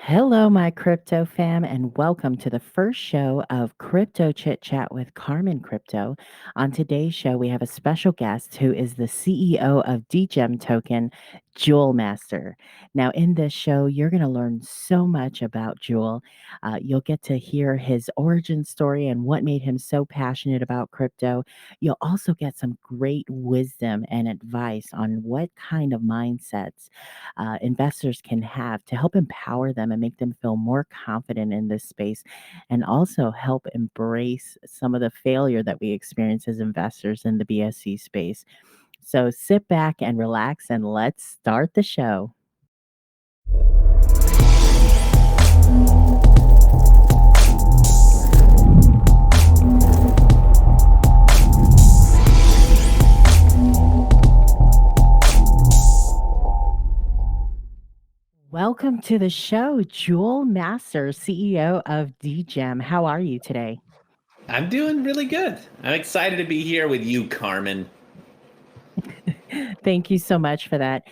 Hello, my crypto fam, and welcome to the first show of Crypto Chit Chat with Carmen Crypto. On today's show, we have a special guest who is the CEO of Degem Token, Jewel Master. Now, in this show, you're going to learn so much about Jewel. You'll get to hear his origin story and what made him so passionate about crypto. You'll also get some great wisdom and advice on what kind of mindsets investors can have to help empower them and make them feel more confident in this space, and also help embrace some of the failure that we experience as investors in the BSC space. So sit back and relax, and let's start the show. Welcome to the show, Jewel Master, CEO of Degem. How are you today? I'm doing really good. I'm excited to be here with you, Carmen. Thank you so much for that.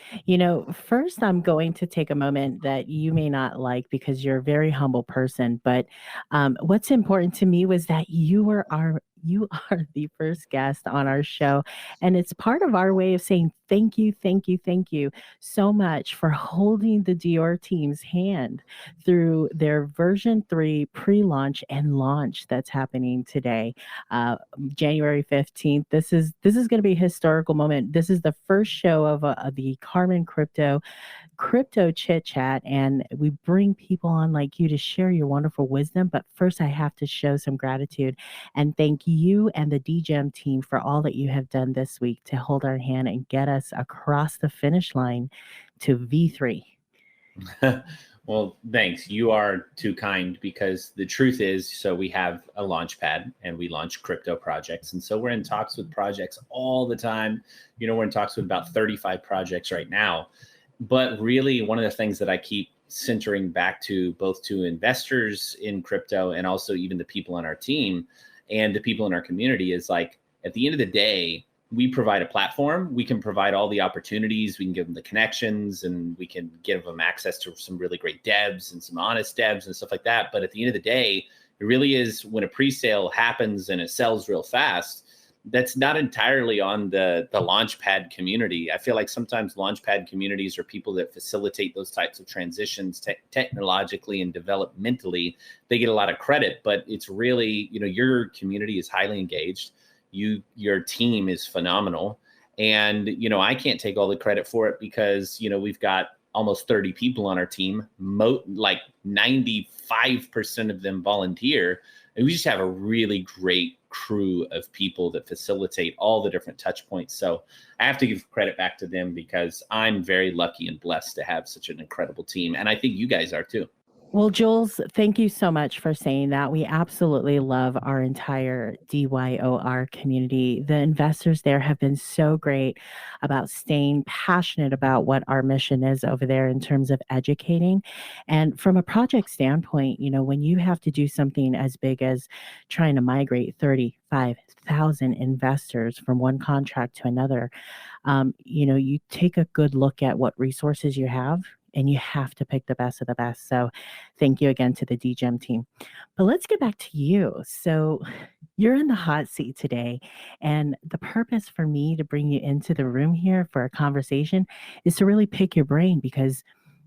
First, I'm going to take a moment that you may not like because you're a very humble person. But what's important to me was that you are the first guest on our show, and it's part of our way of saying thank you so much for holding the Dior team's hand through their version 3 pre-launch and launch that's happening today, January 15th. This is going to be a historical moment. This is the first show of the Carmen Crypto Chit Chat, and we bring people on like you to share your wonderful wisdom. But first, I have to show some gratitude and thank you and the DGEM team for all that you have done this week to hold our hand and get us across the finish line to V3. Well, thanks. You are too kind, because the truth is, so we have a launch pad and we launch crypto projects. And so we're in talks with projects all the time. We're in talks with about 35 projects right now. But really, one of the things that I keep centering back to, both to investors in crypto and also even the people on our team and the people in our community, is like, at the end of the day, we provide a platform. We can provide all the opportunities. We can give them the connections, and we can give them access to some really great devs and some honest devs and stuff like that. But at the end of the day, it really is, when a pre-sale happens and it sells real fast, that's not entirely on the launchpad community. I feel like sometimes launchpad communities are people that facilitate those types of transitions technologically and developmentally. They get a lot of credit, but it's really, your community is highly engaged. Your team is phenomenal. And, I can't take all the credit for it, because, we've got almost 30 people on our team, like 95% of them volunteer. And we just have a really great crew of people that facilitate all the different touch points. So I have to give credit back to them, because I'm very lucky and blessed to have such an incredible team. And I think you guys are too. Well, Jules, thank you so much for saying that. We absolutely love our entire DYOR community. The investors there have been so great about staying passionate about what our mission is over there in terms of educating. And from a project standpoint, when you have to do something as big as trying to migrate 35,000 investors from one contract to another, you take a good look at what resources you have, and you have to pick the best of the best. So thank you again to the DGEM team. But let's get back to you. So you're in the hot seat today, and the purpose for me to bring you into the room here for a conversation is to really pick your brain, because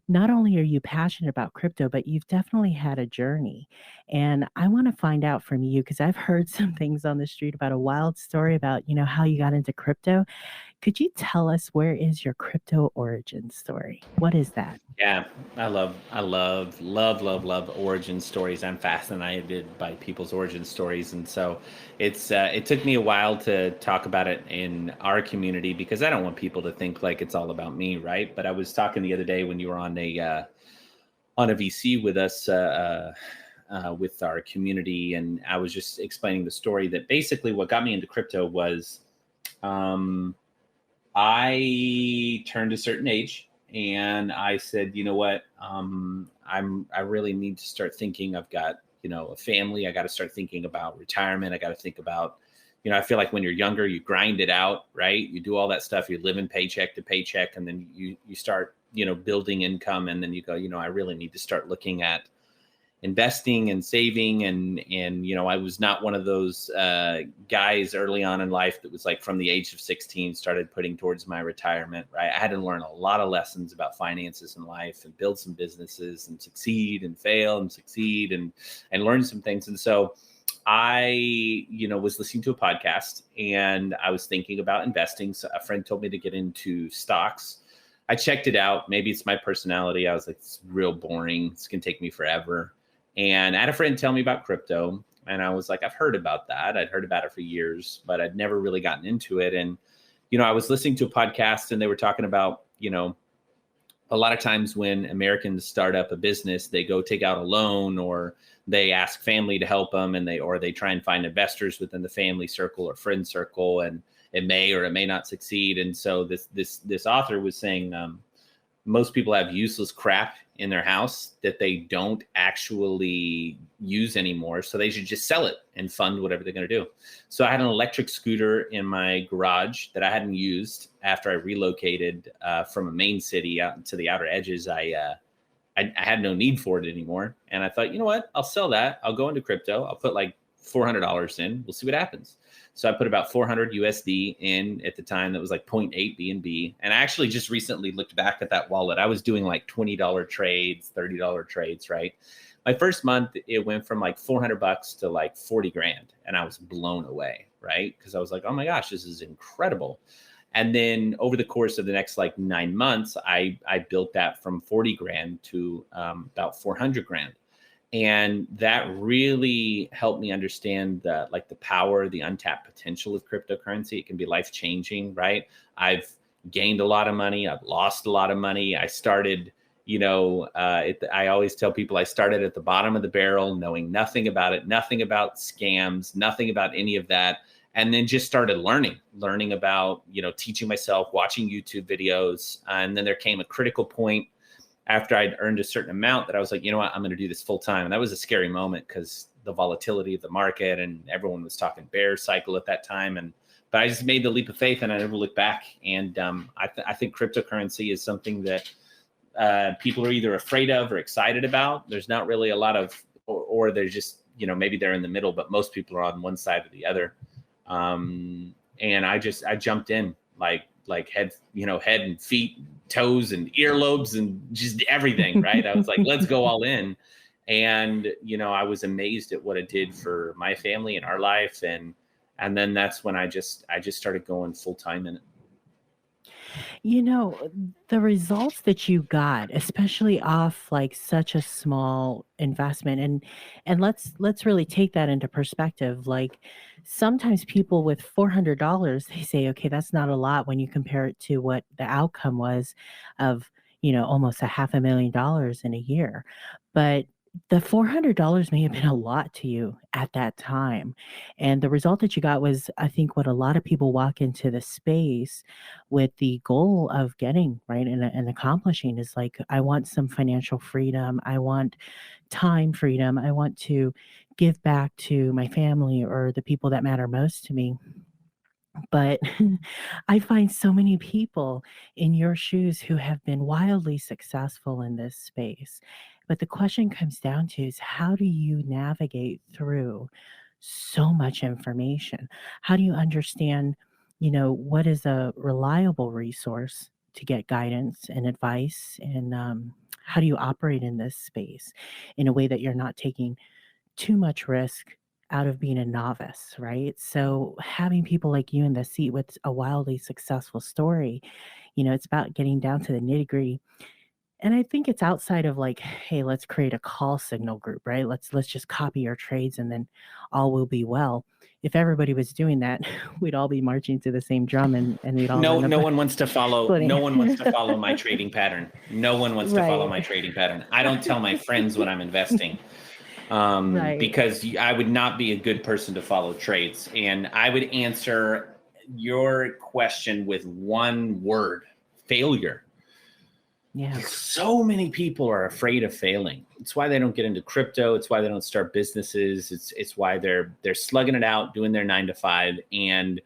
not only are you passionate about crypto, but you've definitely had a journey. And I want to find out from you, because I've heard some things on the street about a wild story about, how you got into crypto. Could you tell us, where is your crypto origin story? What is that? Yeah, I love origin stories. I'm fascinated by people's origin stories, and so it took me a while to talk about it in our community, because I don't want people to think like it's all about me, right? But I was talking the other day when you were on a VC with us, with our community, and I was just explaining the story that basically what got me into crypto was, um, I turned a certain age, and I said, you know what, I really need to start thinking. I've got, a family. I got to start thinking about retirement. I got to think about, I feel like when you're younger, you grind it out, right? You do all that stuff. You're living paycheck to paycheck, and then you start building income. And then you go, I really need to start looking at investing and saving. And I was not one of those guys early on in life that was like from the age of 16 started putting towards my retirement, right? I had to learn a lot of lessons about finances in life and build some businesses and succeed and fail and succeed and learn some things. And so I, was listening to a podcast and I was thinking about investing. So a friend told me to get into stocks. I checked it out. Maybe it's my personality. I was like, it's real boring. It's going to take me forever. And I had a friend tell me about crypto. And I was like, I've heard about that. I'd heard about it for years, but I'd never really gotten into it. And, I was listening to a podcast and they were talking about, a lot of times when Americans start up a business, they go take out a loan or they ask family to help them and they try and find investors within the family circle or friend circle, and it may or it may not succeed. And so this author was saying most people have useless crap in their house that they don't actually use anymore. So they should just sell it and fund whatever they're going to do. So I had an electric scooter in my garage that I hadn't used after I relocated from a main city out into the outer edges. I had no need for it anymore. And I thought, you know what, I'll sell that. I'll go into crypto. I'll put like $400 in. We'll see what happens. So I put about 400 USD in at the time. That was like 0.8 BNB. And I actually just recently looked back at that wallet. I was doing like $20 trades, $30 trades, right? My first month, it went from like $400 to like 40 grand. And I was blown away, right? Because I was like, oh my gosh, this is incredible. And then over the course of the next like 9 months, I built that from 40 grand to about 400 grand. And that really helped me understand the power, the untapped potential of cryptocurrency. It can be life-changing, right? I've gained a lot of money. I've lost a lot of money. I started, I always tell people I started at the bottom of the barrel, knowing nothing about it, nothing about scams, nothing about any of that. And then just started learning about, teaching myself, watching YouTube videos. And then there came a critical point after I'd earned a certain amount that I was like, you know what, I'm going to do this full time. And that was a scary moment because the volatility of the market and everyone was talking bear cycle at that time. But I just made the leap of faith and I never looked back. And I think cryptocurrency is something that people are either afraid of or excited about. There's not really a lot of, or they're just, maybe they're in the middle, but most people are on one side or the other. And I jumped in like head and feet, toes and earlobes and just everything, right? I was like, let's go all in. And, I was amazed at what it did for my family and our life. And then that's when I just started going full time in it. The results that you got, especially off like such a small investment, and let's really take that into perspective. Like sometimes people with $400, they say, okay, that's not a lot when you compare it to what the outcome was of, almost $500,000 in a year. But the $400 may have been a lot to you at that time. And the result that you got was, I think, what a lot of people walk into the space with the goal of getting, right, and accomplishing is like, I want some financial freedom. I want time freedom. I want to give back to my family or the people that matter most to me. But I find so many people in your shoes who have been wildly successful in this space. But the question comes down to is how do you navigate through so much information? How do you understand, what is a reliable resource to get guidance and advice? And how do you operate in this space in a way that you're not taking too much risk out of being a novice, right? So having people like you in the seat with a wildly successful story, it's about getting down to the nitty-gritty. And I think it's outside of like, hey, let's create a call signal group, right? Let's just copy your trades and then all will be well. If everybody was doing that, we'd all be marching to the same drum and we'd all No one wants to follow my trading pattern. No one wants to follow my trading pattern. I don't tell my friends when I'm investing. Because I would not be a good person to follow trades. And I would answer your question with one word: failure. Yeah. So many people are afraid of failing. It's why they don't get into crypto. It's why they don't start businesses. It's why they're slugging it out, doing their 9 to 5, and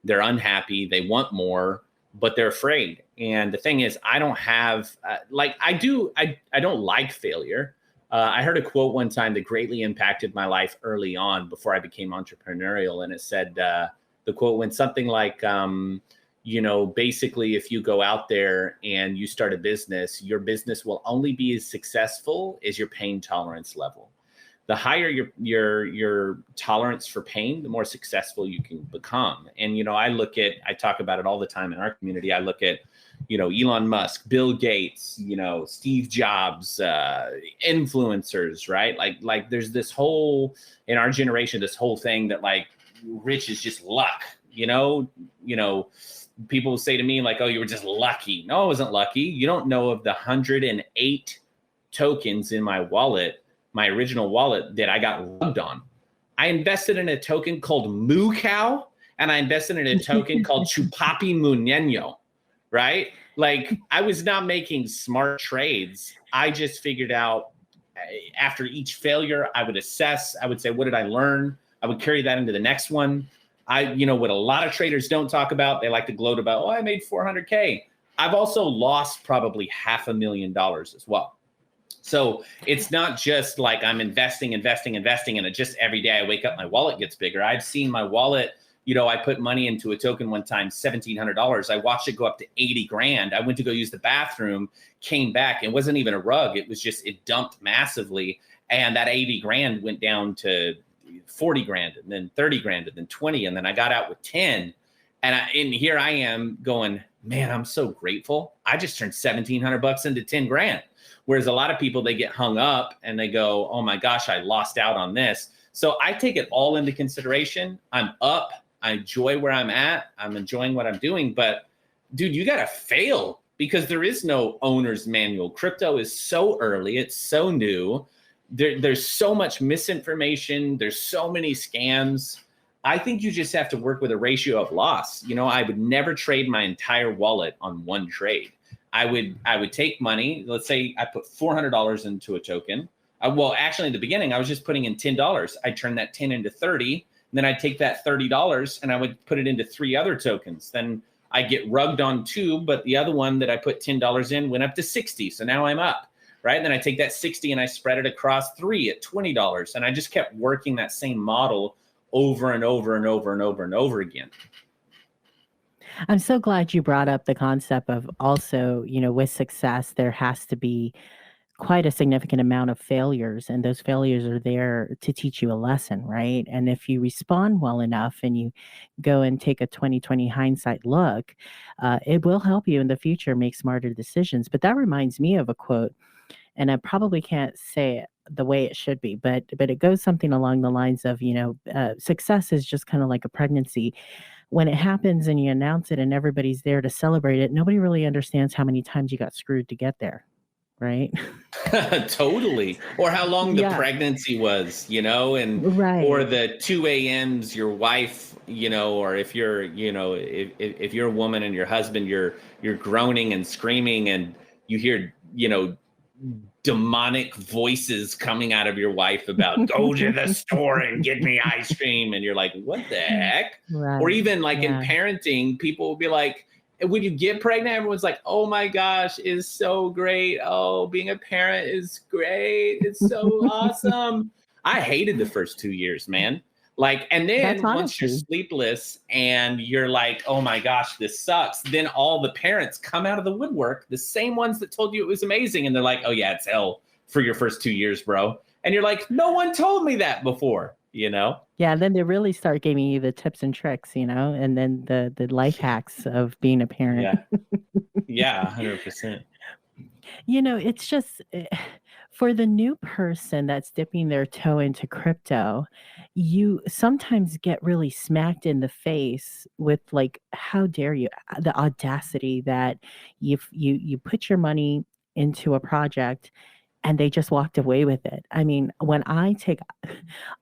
they're unhappy. They want more, but they're afraid. And the thing is, I don't have I don't like failure. I heard a quote one time that greatly impacted my life early on before I became entrepreneurial. And it said, the quote went something like, basically, if you go out there and you start a business, your business will only be as successful as your pain tolerance level. The higher your tolerance for pain, the more successful you can become. And I talk about it all the time in our community. I look at Elon Musk, Bill Gates, Steve Jobs, influencers, right? Like there's this whole, in our generation, this whole thing that like rich is just luck, people say to me like, oh, you were just lucky. No, I wasn't lucky. You don't know of the 108 tokens in my wallet, my original wallet, that I got rubbed on. I invested in a token called Moo Cow, and I invested in a token called Chupapi Muneno, right? Like, I was not making smart trades. I just figured out after each failure, I would assess, I would say, what did I learn? I would carry that into the next one. What a lot of traders don't talk about, they like to gloat about, oh, I made 400K. I've also lost probably $500,000 as well. So it's not just like I'm investing, and it just every day I wake up, my wallet gets bigger. I've seen my wallet, I put money into a token one time, $1,700. I watched it go up to 80 grand. I went to go use the bathroom, came back. It wasn't even a rug. It was just, it dumped massively. And that 80 grand went down to 40 grand, and then 30 grand, and then 20. And then I got out with 10. And here I am going, man, I'm so grateful. I just turned $1,700 into 10 grand. Whereas a lot of people, they get hung up and they go, oh my gosh, I lost out on this. So I take it all into consideration. I'm up. I enjoy where I'm at. I'm enjoying what I'm doing. But dude, you got to fail, because there is no owner's manual. Crypto is so early. It's so new. There's so much misinformation. There's so many scams. I think you just have to work with a ratio of loss. I would never trade my entire wallet on one trade. I would take money. Let's say I put $400 into a token. Well, actually, in the beginning, I was just putting in $10. I'd turn that 10 into 30. And then I'd take that $30 and I would put it into 3 other tokens. Then I get rugged on 2, but the other one that I put $10 in went up to 60. So now I'm up, right? And then I take that 60 and I spread it across 3 at $20. And I just kept working that same model over and over and over and over and over again. I'm so glad you brought up the concept of also, with success, there has to be quite a significant amount of failures, and those failures are there to teach you a lesson, right? And if you respond well enough and you go and take a 2020 hindsight look, it will help you in the future make smarter decisions. But that reminds me of a quote, and I probably can't say it the way it should be, but it goes something along the lines of, success is just kind of like a pregnancy. When it happens and you announce it and everybody's there to celebrate it, nobody really understands how many times you got screwed to get there, right? Totally. Or how long the Yeah. pregnancy was, and Right. or the 2 a.m.s your wife, or if you're, if you're a woman and your husband, you're groaning and screaming and you hear, demonic voices coming out of your wife about go to the store and get me ice cream, and you're like, what the heck? Right. Or even like in Yeah. parenting, people will be like, when you get pregnant, everyone's like, oh my gosh, it's so great. Oh, being a parent is great. It's so awesome. I hated the first 2 years, man. Like, and then That's once you're honesty. sleepless and you're like, oh my gosh, this sucks, then all the parents come out of the woodwork, the same ones that told you it was amazing. And they're like, oh yeah, it's hell for your first 2 years, bro. And you're like, no one told me that before, Yeah, then they really start giving you the tips and tricks, and then the life hacks of being a parent. Yeah. Yeah, 100%. It's just for the new person that's dipping their toe into crypto, you sometimes get really smacked in the face with like, how dare you? The audacity that you put your money into a project and they just walked away with it. I mean, when I take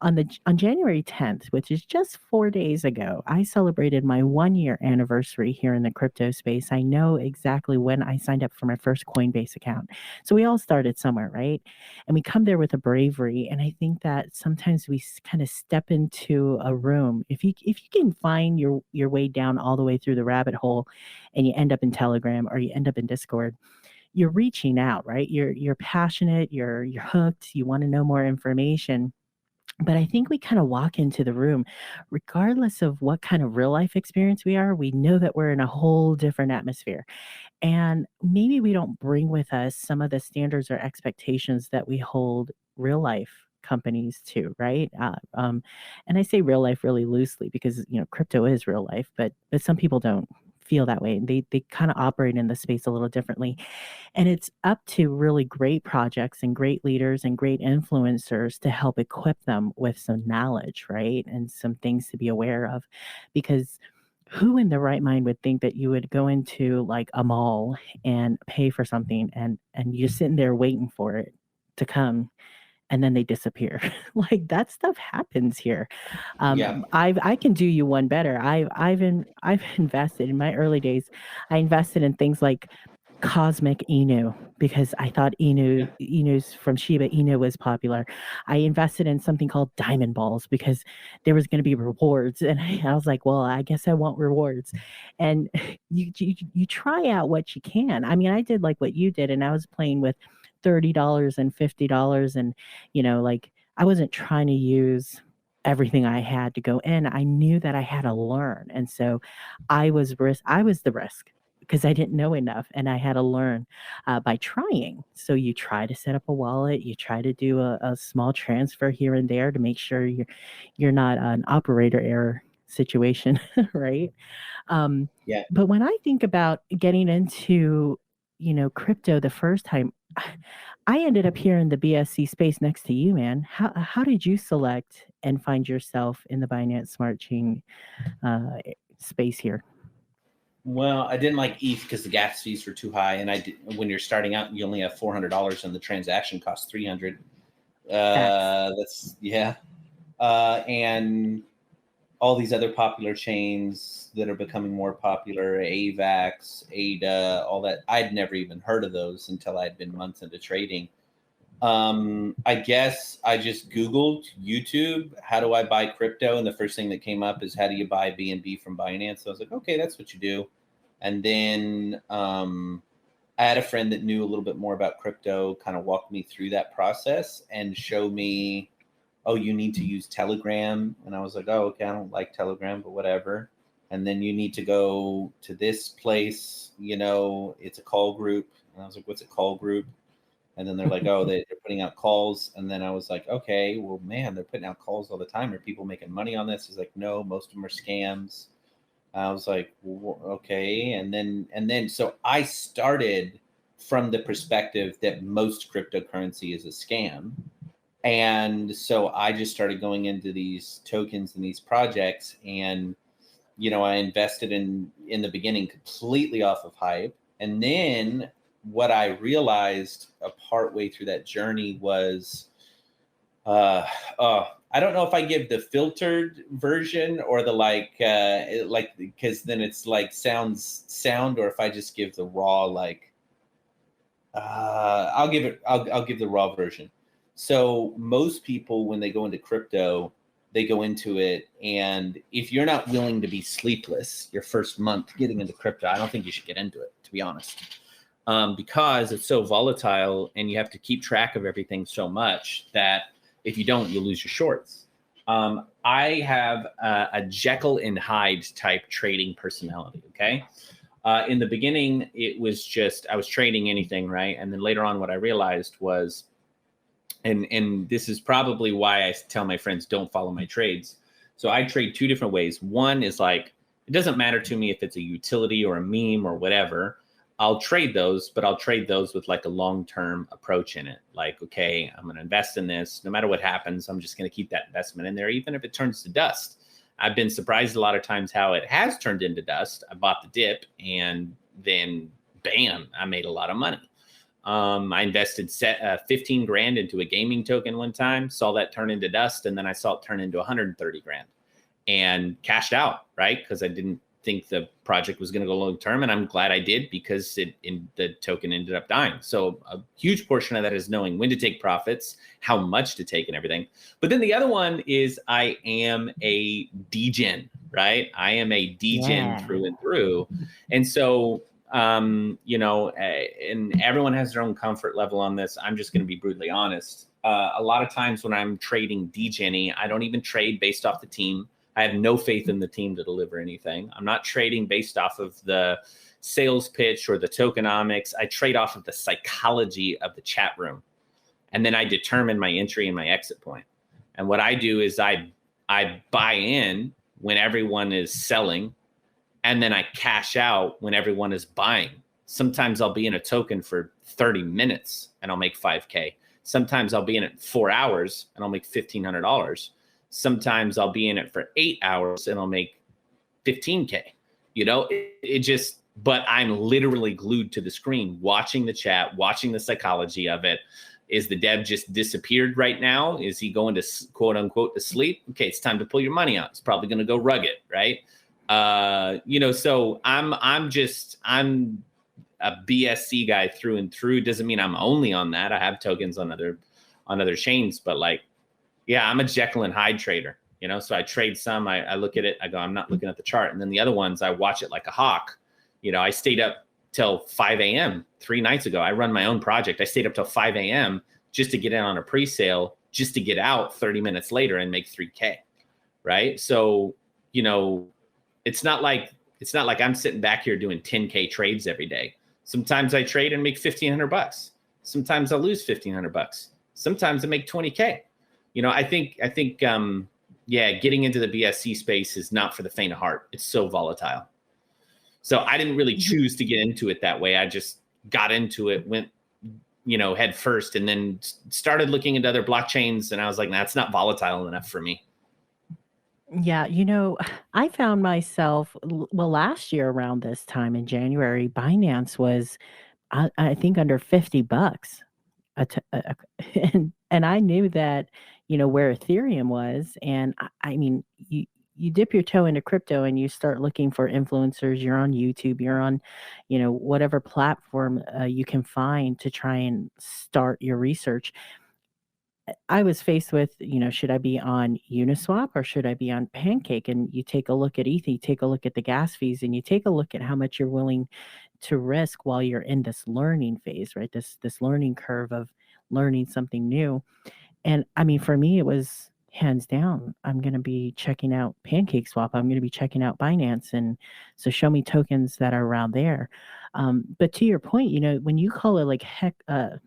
on January 10th, which is just 4 days ago, I celebrated my 1-year anniversary here in the crypto space. I know exactly when I signed up for my first Coinbase account. So we all started somewhere, right? And we come there with a bravery, and I think that sometimes we kind of step into a room. If you can find your way down all the way through the rabbit hole and you end up in Telegram or you end up in Discord, you're reaching out, right? You're passionate, you're hooked, you want to know more information. But I think we kind of walk into the room, regardless of what kind of real life experience we are, we know that we're in a whole different atmosphere. And maybe we don't bring with us some of the standards or expectations that we hold real life companies to, right? And I say real life really loosely because crypto is real life, but some people don't feel that way. They kind of operate in the space a little differently. And it's up to really great projects and great leaders and great influencers to help equip them with some knowledge, right? And some things to be aware of. Because who in their right mind would think that you would go into like a mall and pay for something and you're sitting there waiting for it to come and then they disappear. Like that stuff happens here. Yeah. I can do you one better. I've invested in my early days. I invested in things like Cosmic Inu because I thought Inu's from Shiba Inu was popular. I invested in something called Diamond Balls because there was going to be rewards, and I was like, well, I guess I want rewards. And you try out what you can. I mean, I did like what you did, and I was playing with $30 and $50, and like I wasn't trying to use everything I had to go in. I knew that I had to learn, and so I was the risk because I didn't know enough and I had to learn by trying. So you try to set up a wallet, you try to do a small transfer here and there to make sure you're not an operator error situation, right? Um, Yeah. but when I think about getting into crypto the first time, I ended up here in the BSC space next to you, man. How did you select and find yourself in the Binance Smart Chain space here? Well, I didn't like ETH because the gas fees were too high, and when you're starting out, you only have $400, and the transaction costs $300. Facts. That's yeah, and all these other popular chains that are becoming more popular, AVAX, ADA, all that. I'd never even heard of those until I'd been months into trading. I guess I just Googled YouTube, how do I buy crypto? And the first thing that came up is how do you buy BNB from Binance? So I was like, okay, that's what you do. And then I had a friend that knew a little bit more about crypto, kind of walked me through that process and showed me, oh, you need to use Telegram. And I was like, oh, okay, I don't like Telegram, but whatever. And then you need to go to this place, it's a call group. And I was like, what's a call group? And then they're like, oh, they're putting out calls. And then I was like, okay, well, man, they're putting out calls all the time. Are people making money on this? He's like, no, most of them are scams. I was like, well, okay. And then, so I started from the perspective that most cryptocurrency is a scam. And so I just started going into these tokens and these projects. And, I invested in the beginning completely off of hype. And then what I realized a part way through that journey was, I don't know if I give the filtered version or the because then it's like sound, or if I just give the raw, I'll give the raw version. So most people, when they go into crypto, they go into it, and if you're not willing to be sleepless your first month getting into crypto, I don't think you should get into it, to be honest. Because it's so volatile and you have to keep track of everything so much that if you don't, you lose your shorts. I have a Jekyll and Hyde type trading personality. Okay. In the beginning, it was just, I was trading anything, right? And then later on, what I realized was, and this is probably why I tell my friends, don't follow my trades. So I trade two different ways. One is like, it doesn't matter to me if it's a utility or a meme or whatever. I'll trade those, but I'll trade those with like a long-term approach in it. Like, okay, I'm going to invest in this. No matter what happens, I'm just going to keep that investment in there, even if it turns to dust. I've been surprised a lot of times how it has turned into dust. I bought the dip and then bam, I made a lot of money. I invested 15 grand into a gaming token one time, saw that turn into dust, and then I saw it turn into 130 grand and cashed out, right? Because I didn't think the project was going to go long term, and I'm glad I did, because the token ended up dying. So a huge portion of that is knowing when to take profits, how much to take, and everything. But then the other one is I am a degen, right? I am a degen through and through, and so and everyone has their own comfort level on this. I'm just going to be brutally honest. A lot of times when I'm trading degenny, I don't even trade based off the team. I have no faith in the team to deliver anything. I'm not trading based off of the sales pitch or the tokenomics. I trade off of the psychology of the chat room. And then I determine my entry and my exit point. And what I do is I buy in when everyone is selling, and then I cash out when everyone is buying. Sometimes I'll be in a token for 30 minutes and I'll make 5K. Sometimes I'll be in it 4 hours and I'll make $1,500. Sometimes I'll be in it for 8 hours and I'll make 15K. But I'm literally glued to the screen, watching the chat, watching the psychology of it. Is the dev just disappeared right now? Is he going to quote unquote to sleep? Okay, it's time to pull your money out. It's probably going to go rugged, right? So I'm a BSC guy through and through. Doesn't mean I'm only on that. I have tokens on other chains, but I'm a Jekyll and Hyde trader, so I trade some, I look at it, I go, I'm not looking at the chart. And then the other ones, I watch it like a hawk. I stayed up till 5 a.m. 3 nights ago. I run my own project. I stayed up till 5 a.m. just to get in on a pre-sale, just to get out 30 minutes later and make 3K. Right. So, it's not like I'm sitting back here doing 10K trades every day. Sometimes I trade and make $1,500. Sometimes I'll lose $1,500. Sometimes I make 20K. I think getting into the BSC space is not for the faint of heart. It's so volatile. So I didn't really choose to get into it that way. I just got into it, went, head first, and then started looking into other blockchains. And I was like, nah, it's not volatile enough for me. Yeah, I found myself, last year around this time in January, Binance was, I think, under $50. And I knew that, where Ethereum was. And I mean, you dip your toe into crypto and you start looking for influencers. You're on YouTube, you're on, whatever platform you can find to try and start your research. I was faced with, should I be on Uniswap or should I be on Pancake? And you take a look at ETH, you take a look at the gas fees, and you take a look at how much you're willing to risk while you're in this learning phase, right? This learning curve of learning something new. And I mean, for me, it was hands down, I'm going to be checking out Pancake Swap. I'm going to be checking out Binance. And so show me tokens that are around there. But to your point, when you call it like Heckle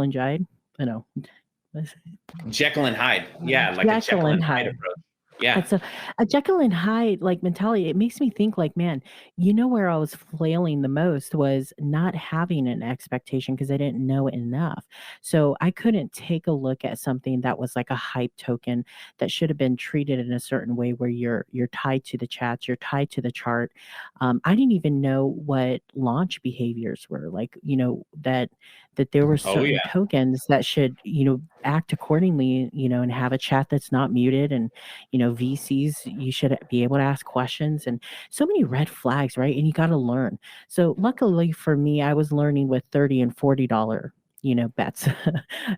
and Jide, I know. Jekyll and Hyde. Yeah, like a Jekyll and Hyde approach. Yeah. It's a Jekyll and Hyde mentality. It makes me think man, where I was flailing the most was not having an expectation because I didn't know enough. So I couldn't take a look at something that was like a hype token that should have been treated in a certain way where you're tied to the chats, you're tied to the chart. I didn't even know what launch behaviors were that there were certain tokens that should, act accordingly, and have a chat that's not muted. And, VCs, you should be able to ask questions, and so many red flags, right? And you got to learn. So luckily for me, I was learning with $30 and $40 bets.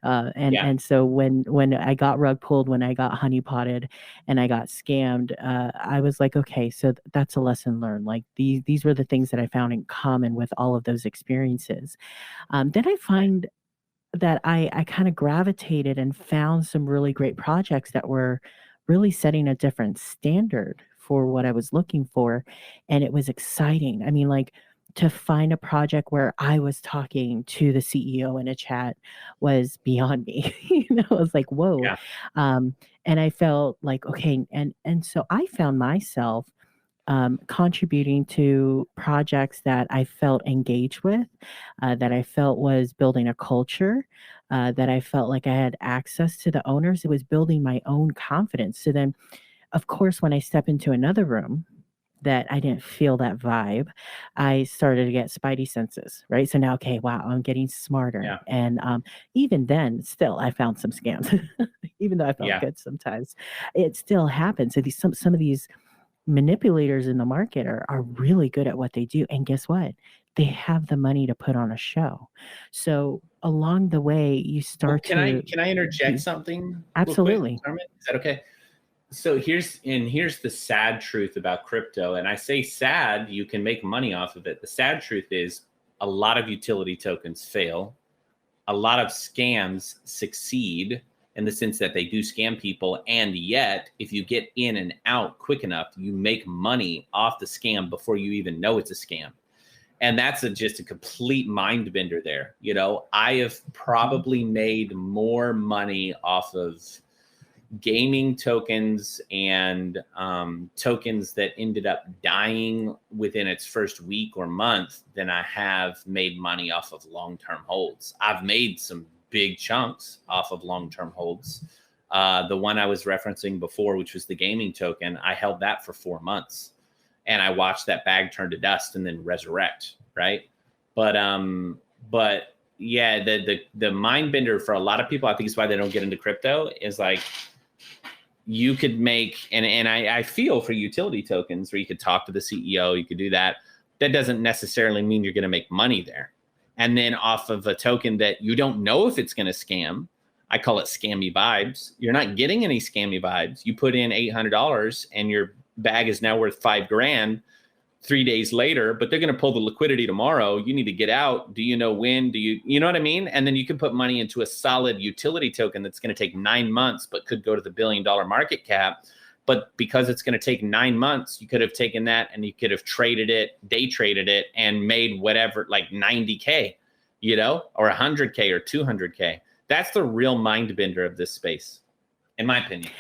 And so when I got rug pulled, when I got honeypotted and I got scammed, I was like, okay, so that's a lesson learned. Like these were the things that I found in common with all of those experiences. Then I find that I kind of gravitated and found some really great projects that were really setting a different standard for what I was looking for. And it was exciting. I mean, to find a project where I was talking to the CEO in a chat was beyond me. It was like, whoa. Yeah. And I felt like, okay. And so I found myself contributing to projects that I felt engaged with, that I felt was building a culture, that I felt like I had access to the owners. It was building my own confidence. So then, of course, when I step into another room, that I didn't feel that vibe, I started to get spidey senses, right? So now, okay, wow, I'm getting smarter. Yeah. And even then, still, I found some scams, even though I felt Yeah. good sometimes. It still happens. So some of these manipulators in the market are really good at what they do. And guess what? They have the money to put on a show. So along the way, you Well, start to can I interject be something real quick, absolutely. Carmen? Is that okay? So here's the sad truth about crypto, and I say sad, you can make money off of it. The sad truth is a lot of utility tokens fail. A lot of scams succeed in the sense that they do scam people, and yet if you get in and out quick enough, you make money off the scam before you even know it's a scam. And that's just a complete mind bender there. You know, I have probably made more money off of gaming tokens and tokens that ended up dying within its first week or month than I have made money off of long-term holds. I've made some big chunks off of long-term holds. The one I was referencing before, which was the gaming token, I held that for 4 months and I watched that bag turn to dust and then resurrect. Right. But yeah, the mind bender for a lot of people, I think is why they don't get into crypto, is like, you could make, and I feel for utility tokens where you could talk to the CEO, you could do that. That doesn't necessarily mean you're going to make money there. And then off of a token that you don't know if it's going to scam, I call it scammy vibes. You're not getting any scammy vibes. You put in $800 and your bag is now worth $5,000 3 days later, but they're going to pull the liquidity tomorrow. You need to get out. Do you know when? You know what I mean? And then you can put money into a solid utility token that's going to take 9 months, but could go to the $1 billion market cap. But because it's going to take 9 months, you could have taken that and you could have traded it, day traded it, and made whatever, like 90K, you know, or 100K or 200K. That's the real mind bender of this space, in my opinion.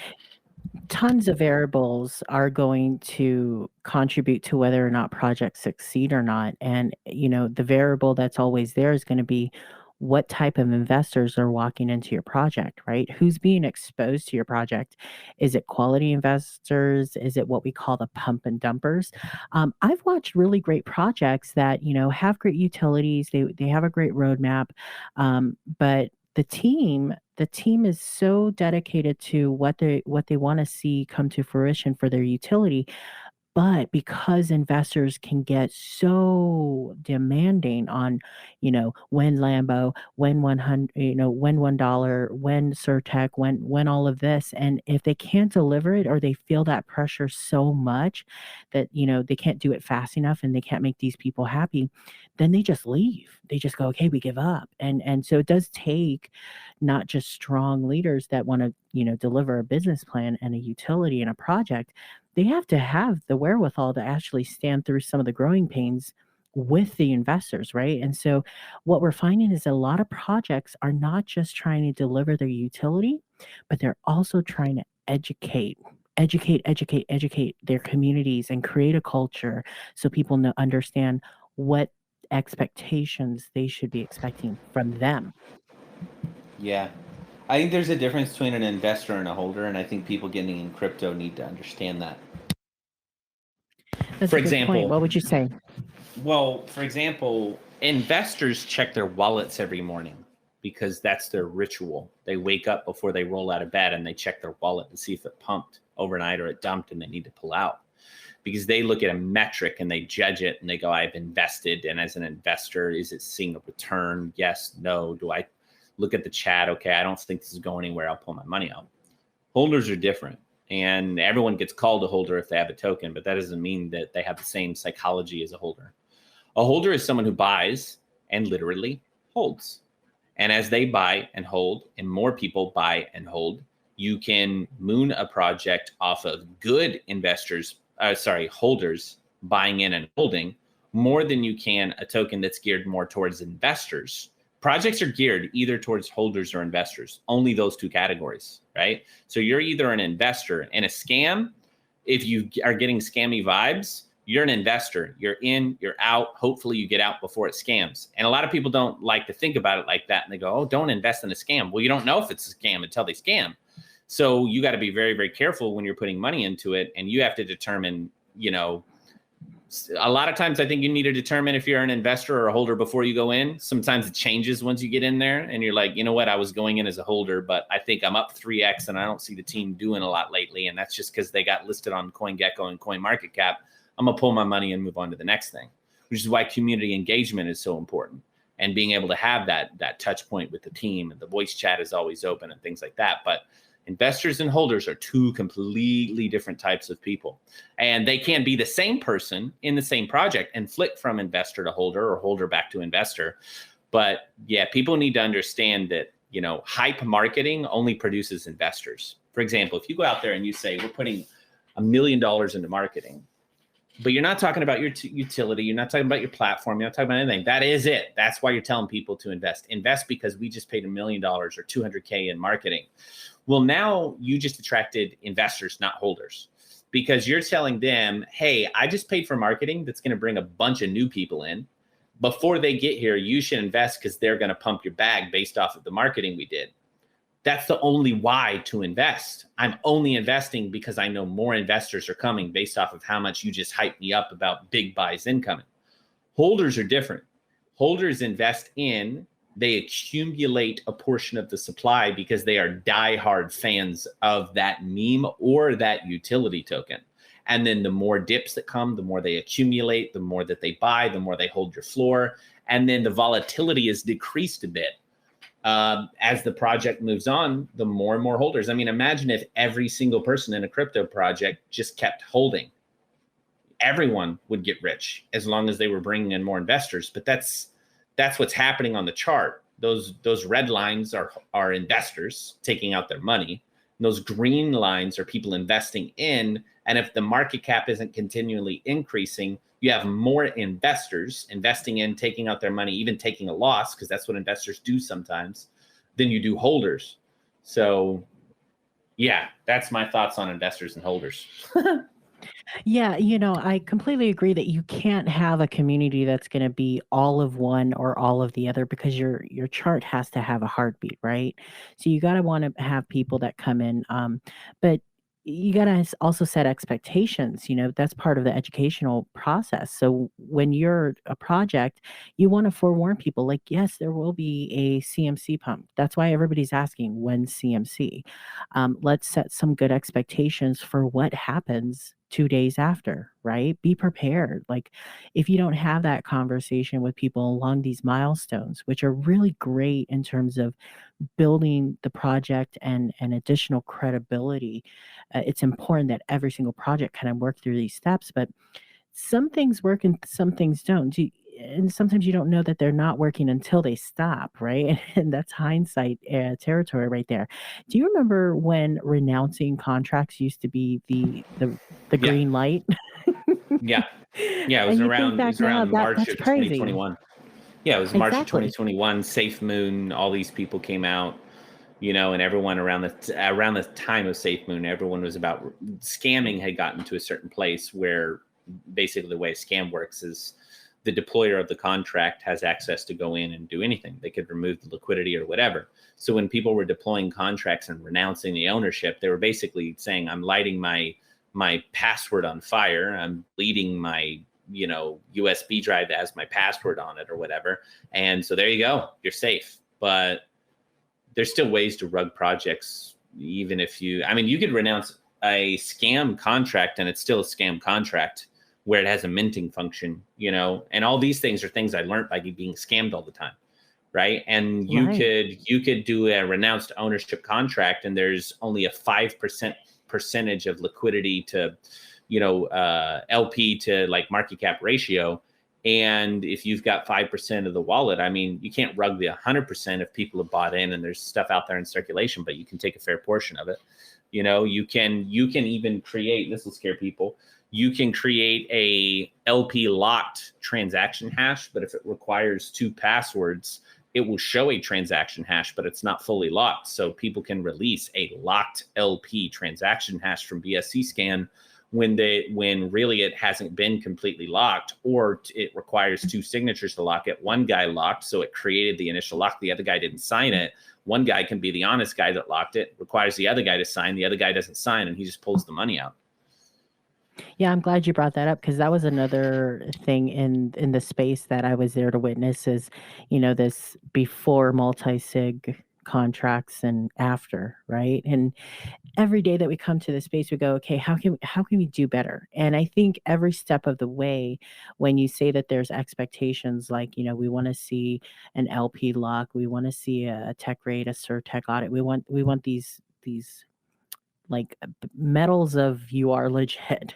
Tons of variables are going to contribute to whether or not projects succeed or not. And, you know, the variable that's always there is going to be what type of investors are walking into your project, right? Who's being exposed to your project? Is it quality investors? Is it what we call the pump and dumpers? I've watched really great projects that, you know, have great utilities. They have a great roadmap, but the team is so dedicated to what they want to see come to fruition for their utility, but because investors can get so demanding on, you know, when Lambo, when 100, you know, when $1, when Surtech, when all of this, and if they can't deliver it or they feel that pressure so much that, you know, they can't do it fast enough and they can't make these people happy, then they just leave. They just go, okay, we give up. And so it does take not just strong leaders that want to, you know, deliver a business plan and a utility and a project. They have to have the wherewithal to actually stand through some of the growing pains with the investors, right? And so what we're finding is a lot of projects are not just trying to deliver their utility, but they're also trying to educate their communities and create a culture so people know, understand what expectations they should be expecting from them. Yeah. I think there's a difference between an investor and a holder, and I think people getting in crypto need to understand that. That's For a good point. example, What would you say? well, for example, investors check their wallets every morning because that's their ritual. They wake up before they roll out of bed and they check their wallet to see if it pumped overnight or it dumped and they need to pull out, because they look at a metric and they judge it and they go, I've invested. And as an investor, is it seeing a return? Yes, no. Do I look at the chat? Okay, I don't think this is going anywhere. I'll pull my money out. Holders are different. And everyone gets called a holder if they have a token, but that doesn't mean that they have the same psychology as a holder. A holder is someone who buys and literally holds. And as they buy and hold, and more people buy and hold, you can moon a project off of good holders buying in and holding more than you can a token that's geared more towards investors. Projects are geared either towards holders or investors, only those two categories, right? So you're either an investor in a scam. If you are getting scammy vibes, you're an investor. You're in, you're out. Hopefully you get out before it scams. And a lot of people don't like to think about it like that. And they go, oh, don't invest in a scam. Well, you don't know if it's a scam until they scam. So you got to be very, very careful when you're putting money into it. And you have to determine, you know, A lot of times I think you need to determine if you're an investor or a holder before you go in. Sometimes it changes once you get in there and you're like, you know what, I was going in as a holder, but I think I'm up 3x and I don't see the team doing a lot lately. And that's just because they got listed on CoinGecko and CoinMarketCap. I'm gonna pull my money and move on to the next thing, which is why community engagement is so important. And being able to have that touch point with the team, and the voice chat is always open and things like that. But investors and holders are two completely different types of people. And they can be the same person in the same project and flick from investor to holder or holder back to investor. But yeah, people need to understand that, you know, hype marketing only produces investors. For example, if you go out there and you say, we're putting $1 million into marketing, but you're not talking about your utility, you're not talking about your platform, you're not talking about anything. That is it. That's why you're telling people to invest. Invest because we just paid $1 million or $200K in marketing. Well, now you just attracted investors, not holders, because you're telling them, hey, I just paid for marketing that's going to bring a bunch of new people in. Before they get here, you should invest because they're going to pump your bag based off of the marketing we did. That's the only why to invest. I'm only investing because I know more investors are coming based off of how much you just hyped me up about big buys incoming. Holders are different. Holders invest in, they accumulate a portion of the supply because they are diehard fans of that meme or that utility token. And then the more dips that come, the more they accumulate, the more that they buy, the more they hold your floor. And then the volatility is decreased a bit. As the project moves on, the more and more holders. I mean, imagine if every single person in a crypto project just kept holding. Everyone would get rich as long as they were bringing in more investors. But that's what's happening on the chart. Those red lines are investors taking out their money. And those green lines are people investing in. And if the market cap isn't continually increasing, you have more investors investing in, taking out their money, even taking a loss, because that's what investors do sometimes, than you do holders. So yeah, that's my thoughts on investors and holders. Yeah, I completely agree that you can't have a community that's going to be all of one or all of the other, because your chart has to have a heartbeat, right? So you got to want to have people that come in, but you got to also set expectations. That's part of the educational process. So when you're a project, you want to forewarn people, like, yes, there will be a CMC pump. That's why everybody's asking, when CMC. Let's set some good expectations for what happens 2 days after, right? Be prepared. Like, if you don't have that conversation with people along these milestones, which are really great in terms of building the project and additional credibility, it's important that every single project kind of work through these steps. But some things work and some things don't. And sometimes you don't know that they're not working until they stop, right? And that's hindsight territory right there. Do you remember when renouncing contracts used to be the Yeah. green light? Yeah. Yeah. It was And you think around back now, March that's of crazy. 2021. Yeah, it was March of Exactly. 2021. Safe Moon, all these people came out, and everyone around the time of Safe Moon, everyone was about scamming had gotten to a certain place where basically the way a scam works is the deployer of the contract has access to go in and do anything. They could remove the liquidity or whatever. So when people were deploying contracts and renouncing the ownership, they were basically saying, I'm lighting my password on fire. I'm bleeding my USB drive that has my password on it or whatever. And so there you go, you're safe. But there's still ways to rug projects, even if you could renounce a scam contract and it's still a scam contract where it has a minting function, and all these things are things I learned by being scammed all the time. Right. And you could do a renounced ownership contract and there's only a 5% percentage of liquidity to, LP to like market cap ratio. And if you've got 5% of the wallet, you can't rug the 100% if people have bought in and there's stuff out there in circulation, but you can take a fair portion of it. You can even create, this will scare people. You can create a LP locked transaction hash, but if it requires 2 passwords, it will show a transaction hash, but it's not fully locked. So people can release a locked LP transaction hash from BSC scan when really it hasn't been completely locked, or it requires 2 signatures to lock it. One guy locked, so it created the initial lock. The other guy didn't sign it. One guy can be the honest guy that locked it, requires the other guy to sign. The other guy doesn't sign, and he just pulls the money out. Yeah, I'm glad you brought that up because that was another thing in the space that I was there to witness is, this before multi-sig contracts and after, right? And every day that we come to this space, we go, okay, how can we do better? And I think every step of the way, when you say that there's expectations, like, we want to see an LP lock, we want to see a tech rate, a tech audit, we want these like medals of you are legit.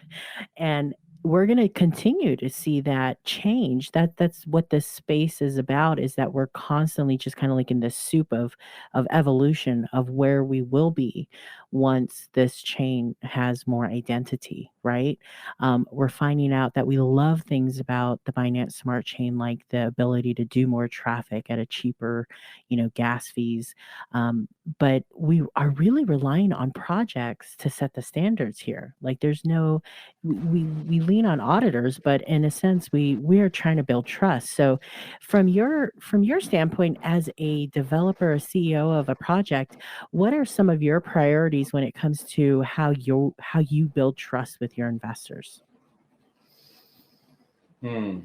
And we're going to continue to see that change. That's what this space is about, is that we're constantly just kind of like in this soup of evolution of where we will be once this chain has more identity, right? We're finding out that we love things about the Binance Smart Chain, like the ability to do more traffic at a cheaper, gas fees. But we are really relying on projects to set the standards here. Like there's no, we lean on auditors, but in a sense, we are trying to build trust. So, from your standpoint as a developer, a CEO of a project, what are some of your priorities when it comes to how you build trust with your investors? Hmm.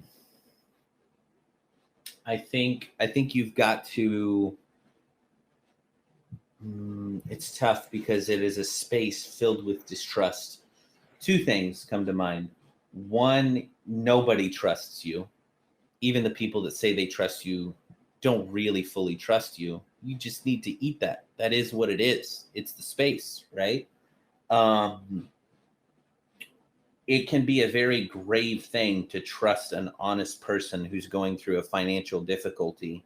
I think you've got to. It's tough because it is a space filled with distrust. Two things come to mind. One, nobody trusts you. Even the people that say they trust you don't really fully trust you. You just need to eat that. That is what it is. It's the space, right? Um, it can be a very grave thing to trust an honest person who's going through a financial difficulty,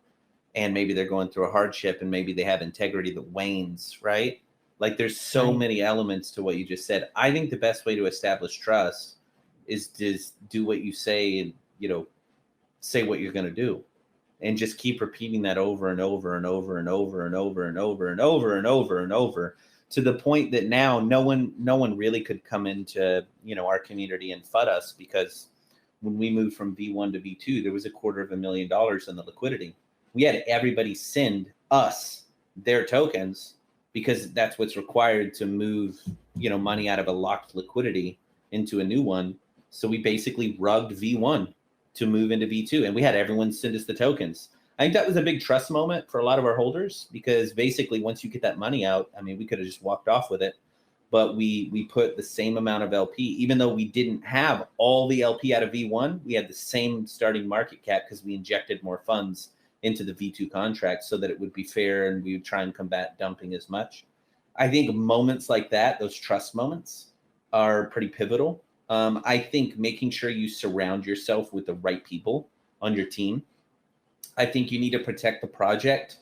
and maybe they're going through a hardship and maybe they have integrity that wanes, right? Like there's so Right. many elements to what you just said. I think the best way to establish trust is to do what you say and, say what you're going to do, and just keep repeating that over and over and over and over and over and over and over and over and over, to the point that now no one really could come into our community and FUD us, because when we moved from V1 to V2, there was $250,000 in the liquidity. We had everybody send us their tokens because that's what's required to move money out of a locked liquidity into a new one. So we basically rugged V1 to move into V2, and we had everyone send us the tokens. I think that was a big trust moment for a lot of our holders, because basically once you get that money out, I mean, we could have just walked off with it, but we put the same amount of LP, even though we didn't have all the LP out of V1. We had the same starting market cap because we injected more funds into the V2 contract so that it would be fair, and we would try and combat dumping as much. I think moments like that, those trust moments, are pretty pivotal. I think making sure you surround yourself with the right people on your team. I think you need to protect the project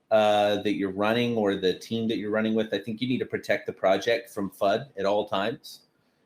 that you're running, or the team that you're running with. I think you need to protect the project from FUD at all times.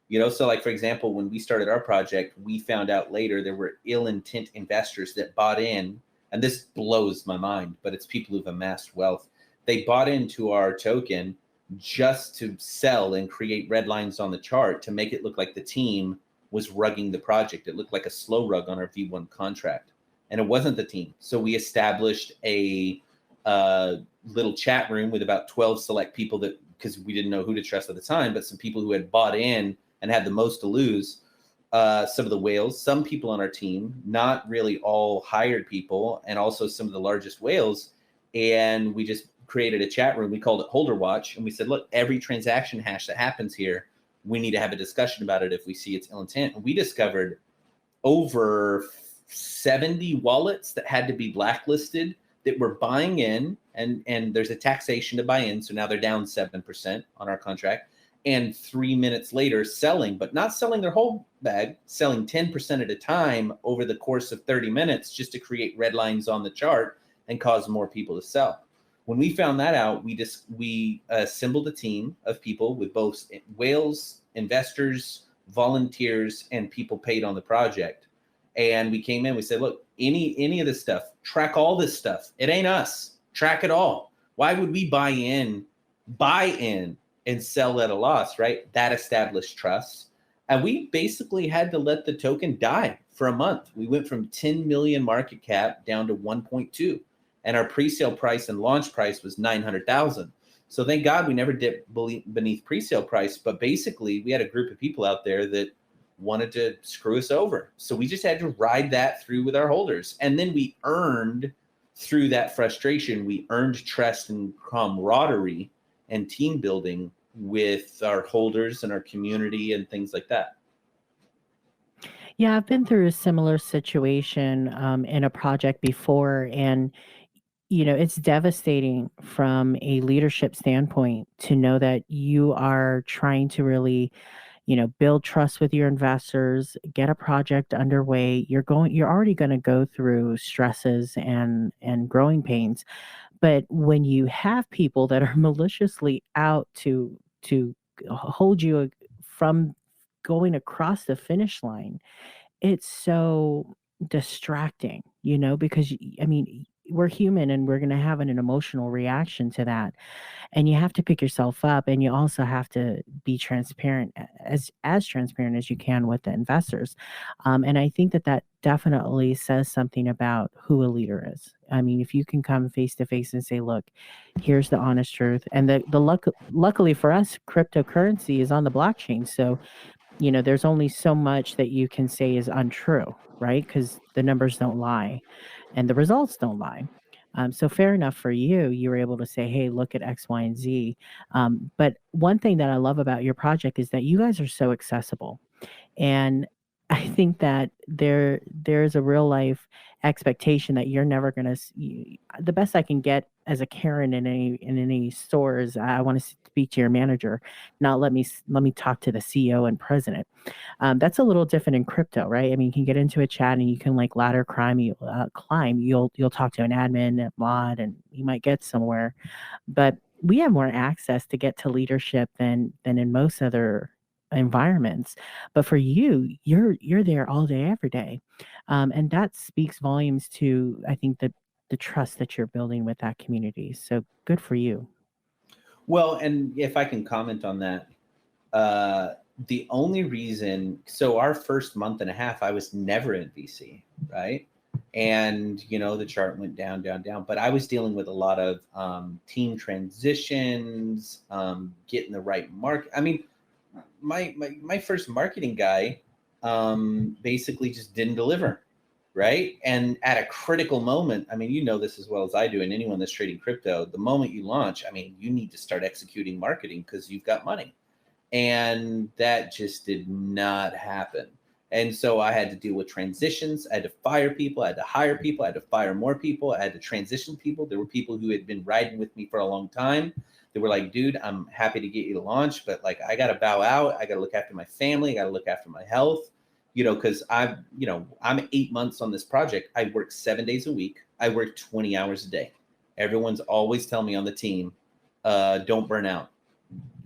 So like, for example, when we started our project, we found out later there were ill intent investors that bought in, and this blows my mind, but it's people who've amassed wealth. They bought into our token just to sell and create red lines on the chart to make it look like the team was rugging the project. It looked like a slow rug on our V1 contract, and it wasn't the team. So we established a little chat room with about 12 select people, that, because we didn't know who to trust at the time, but some people who had bought in and had the most to lose. Some of the whales, some people on our team, not really all hired people, and also some of the largest whales. And we just created a chat room. We called it Holder Watch. And we said, look, every transaction hash that happens here, we need to have a discussion about it if we see it's ill intent. And we discovered over 70 wallets that had to be blacklisted that were buying in, and there's a taxation to buy in. So now they're down 7% on our contract. And 3 minutes later selling, but not selling their whole bag, selling 10% at a time over the course of 30 minutes, just to create red lines on the chart and cause more people to sell. When we found that out, we assembled a team of people with both whales, investors, volunteers, and people paid on the project. And we came in, we said, look, any of this stuff, track all this stuff. It ain't us. Track it all. Why would we buy in and sell at a loss, right? That established trust. And we basically had to let the token die for a month. We went from 10 million market cap down to 1.2. And our pre-sale price and launch price was 900,000. So thank God we never dipped beneath pre-sale price. But basically, we had a group of people out there that wanted to screw us over. So we just had to ride that through with our holders. And then we earned, through that frustration, we earned trust and camaraderie and team building with our holders and our community and things like that. Yeah, I've been through a similar situation in a project before, and it's devastating from a leadership standpoint to know that you are trying to really, build trust with your investors, get a project underway. You're already going to go through stresses and growing pains. But when you have people that are maliciously out to hold you from going across the finish line, it's so distracting, because I mean, we're human and we're going to have an emotional reaction to that. And you have to pick yourself up, and you also have to be transparent, as transparent as you can with the investors. And I think that definitely says something about who a leader is. I mean, if you can come face to face and say, look, here's the honest truth. And luckily for us, cryptocurrency is on the blockchain. So there's only so much that you can say is untrue, right? Because the numbers don't lie and the results don't lie. So fair enough for you. You were able to say, hey, look at X, Y, and Z. But one thing that I love about your project is that you guys are so accessible. And I think that there's a real life expectation that you're never going to. The best I can get as a Karen in any store is I want to speak to your manager, not let me talk to the CEO and president. That's a little different in crypto, right? I mean, you can get into a chat and you can like ladder climb. You'll talk to an admin, a mod, and you might get somewhere. But we have more access to get to leadership than in most other environments. But for you, you're there all day, every day, and that speaks volumes to, I think, the trust that you're building with that community. So good for you. Well, and if I can comment on that, the only reason, so our first month and a half, I was never in VC, right? And, the chart went down, down, down, but I was dealing with a lot of team transitions, getting the right market. I mean, my first marketing guy basically just didn't deliver, right? And at a critical moment, I mean, this as well as I do, and anyone that's trading crypto, the moment you launch, I mean, you need to start executing marketing because you've got money. And that just did not happen. And so I had to deal with transitions. I had to fire people. I had to hire people. I had to fire more people. I had to transition people. There were people who had been riding with me for a long time. They were like, dude, I'm happy to get you to launch, but like, I got to bow out. I got to look after my family. I got to look after my health, because I'm 8 months on this project. I work 7 days a week. I work 20 hours a day. Everyone's always telling me on the team, don't burn out.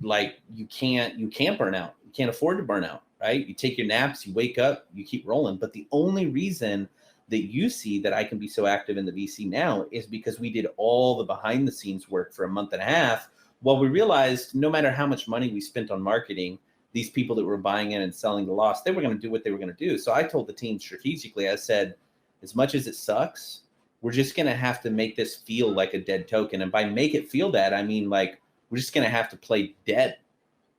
Like you can't burn out. You can't afford to burn out, right? You take your naps, you wake up, you keep rolling. But the only reason that you see that I can be so active in the VC now is because we did all the behind the scenes work for a month and a half. While we realized no matter how much money we spent on marketing, these people that were buying in and selling the loss, they were going to do what they were going to do. So I told the team strategically, I said, as much as it sucks, we're just going to have to make this feel like a dead token. And by make it feel that, I mean, like, we're just going to have to play dead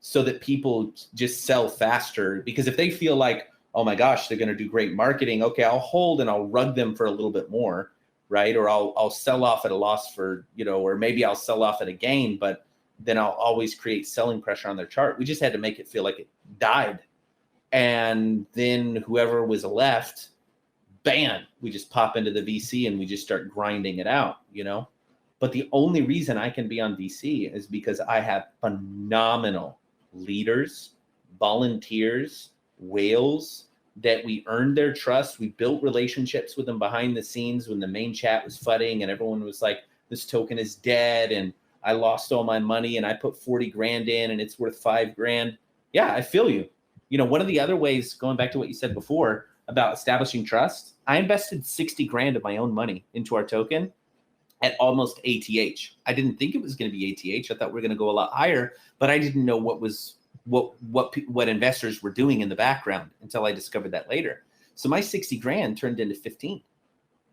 so that people just sell faster. Because if they feel like, oh my gosh, they're going to do great marketing, okay, I'll hold and I'll rug them for a little bit more, right? Or I'll sell off at a loss for, or maybe I'll sell off at a gain, but then I'll always create selling pressure on their chart. We just had to make it feel like it died. And then whoever was left, bam, we just pop into the VC and we just start grinding it out, But the only reason I can be on VC is because I have phenomenal leaders, volunteers, whales that we earned their trust. We built relationships with them behind the scenes when the main chat was flooding and everyone was like, this token is dead and I lost all my money and I put 40 grand in and it's worth 5 grand. Yeah, I feel you. One of the other ways, going back to what you said before about establishing trust, I invested 60 grand of my own money into our token at almost ATH. I didn't think it was going to be ATH. I thought we were going to go a lot higher, but I didn't know what investors were doing in the background until I discovered that later. So my 60 grand turned into 15,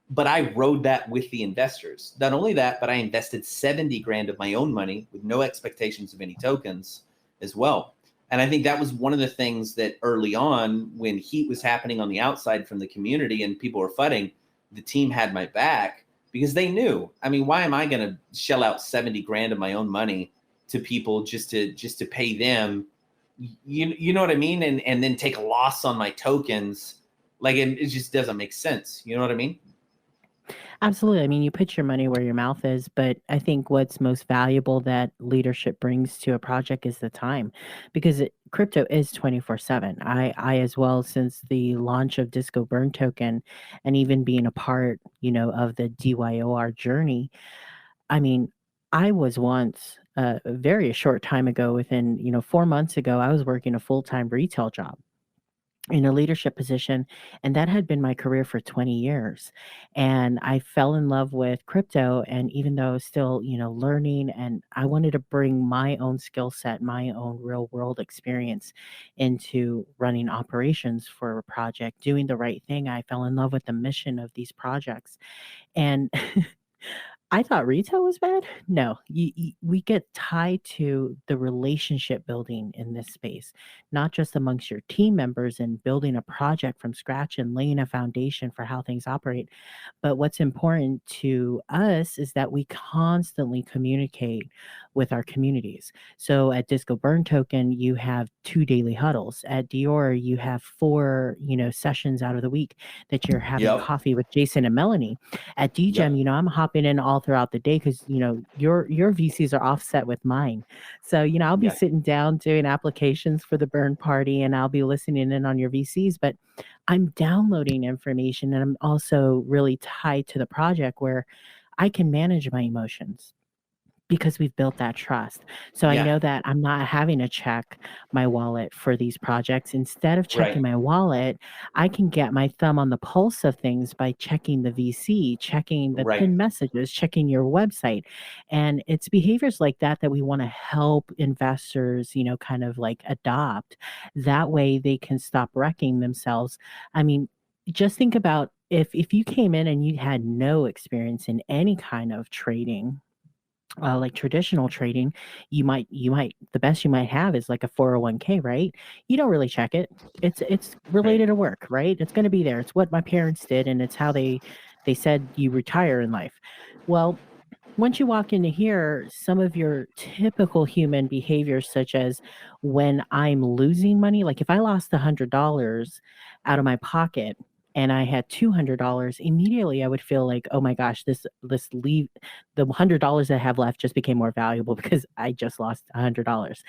but I rode that with the investors. Not only that, but I invested 70 grand of my own money with no expectations of any tokens as well. And I think that was one of the things that early on, when heat was happening on the outside from the community and people were flooding, the team had my back because they knew. I mean, why am I going to shell out 70 grand of my own money to people just to pay them? You know what I mean? And then take a loss on my tokens. Like it just doesn't make sense. You know what I mean? Absolutely. I mean, you put your money where your mouth is, but I think what's most valuable that leadership brings to a project is the time, because crypto is 24/7. I as well, since the launch of Disco Burn Token and even being a part, of the DYOR journey. I mean, I was once a very short time ago, within, 4 months ago, I was working a full-time retail job in a leadership position, and that had been my career for 20 years. And I fell in love with crypto, and even though I was still, learning, and I wanted to bring my own skill set, my own real world experience into running operations for a project, doing the right thing, I fell in love with the mission of these projects. And I thought retail was bad. No, we get tied to the relationship building in this space, not just amongst your team members and building a project from scratch and laying a foundation for how things operate. But what's important to us is that we constantly communicate with our communities. So at Disco Burn Token, you have 2 daily huddles. At Dior, you have 4, sessions out of the week that you're having Yep. coffee with Jason and Melanie. At Degem, Yep. I'm hopping in all throughout the day because, your VCs are offset with mine. So, I'll be Yeah. sitting down doing applications for the burn party, and I'll be listening in on your VCs, but I'm downloading information, and I'm also really tied to the project where I can manage my emotions because we've built that trust. So I Yeah. know that I'm not having to check my wallet for these projects. Instead of checking Right. my wallet, I can get my thumb on the pulse of things by checking the VC, checking the Right. pin messages, checking your website. And it's behaviors like that that we want to help investors, kind of like adopt. That way they can stop wrecking themselves. I mean, just think about if you came in and you had no experience in any kind of trading, like traditional trading, you might the best you might have is like a 401k, right? You don't really check it. It's Right. related to work, right? It's going to be there. It's what my parents did, and it's how they said you retire in life. Well, once you walk into here, some of your typical human behaviors, such as when I'm losing money, like if I lost $100 out of my pocket and I had $200, immediately I would feel like, oh my gosh, this leave the $100 that I have left just became more valuable because I just lost $100.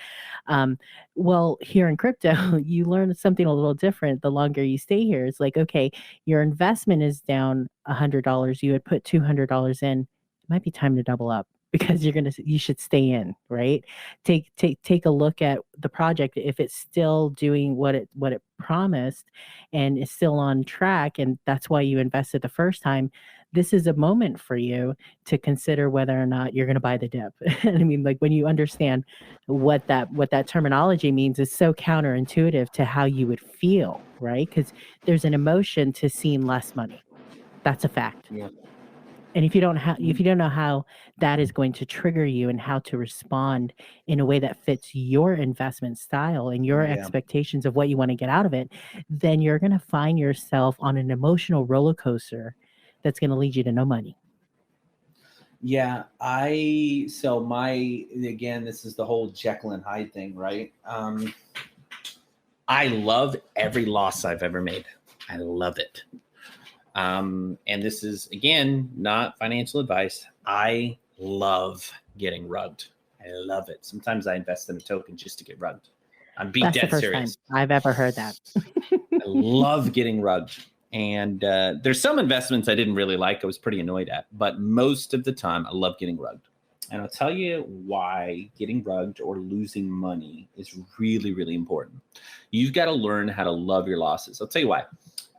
Um, well, here in crypto, you learn something a little different the longer you stay here. It's like, okay, your investment is down $100. You had put $200 in, might be time to double up because you should stay in, right? Take a look at the project. If it's still doing what it promised and is still on track, and that's why you invested the first time, this is a moment for you to consider whether or not you're going to buy the dip. And I mean, like, when you understand what that terminology means, is so counterintuitive to how you would feel, right? Because there's an emotion to seeing less money. That's a fact. Yeah. And if you don't know how that is going to trigger you and how to respond in a way that fits your investment style and your Yeah. expectations of what you want to get out of it, then you're going to find yourself on an emotional roller coaster that's going to lead you to no money. Yeah. Again, this is the whole Jekyll and Hyde thing, right? I love every loss I've ever made. I love it. And this is, again, not financial advice. I love getting rugged. I love it. Sometimes I invest in a token just to get rugged. I'm being That's the dead first serious. time I've ever heard that. I love getting rugged. And there's some investments I didn't really like. I was pretty annoyed at. But most of the time, I love getting rugged. And I'll tell you why getting rugged or losing money is really, really important. You've got to learn how to love your losses. I'll tell you why.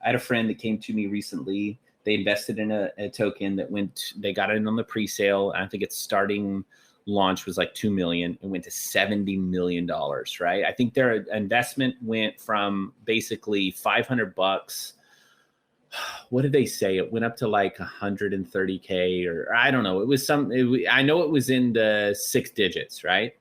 I had a friend that came to me recently. They invested in a token that they got it in on the pre-sale. I think its starting launch was like $2 million. It went to $70 million, right? I think their investment went from basically $500. What did they say? It went up to like 130K, or I don't know. It was I know it was in the 6 digits, right?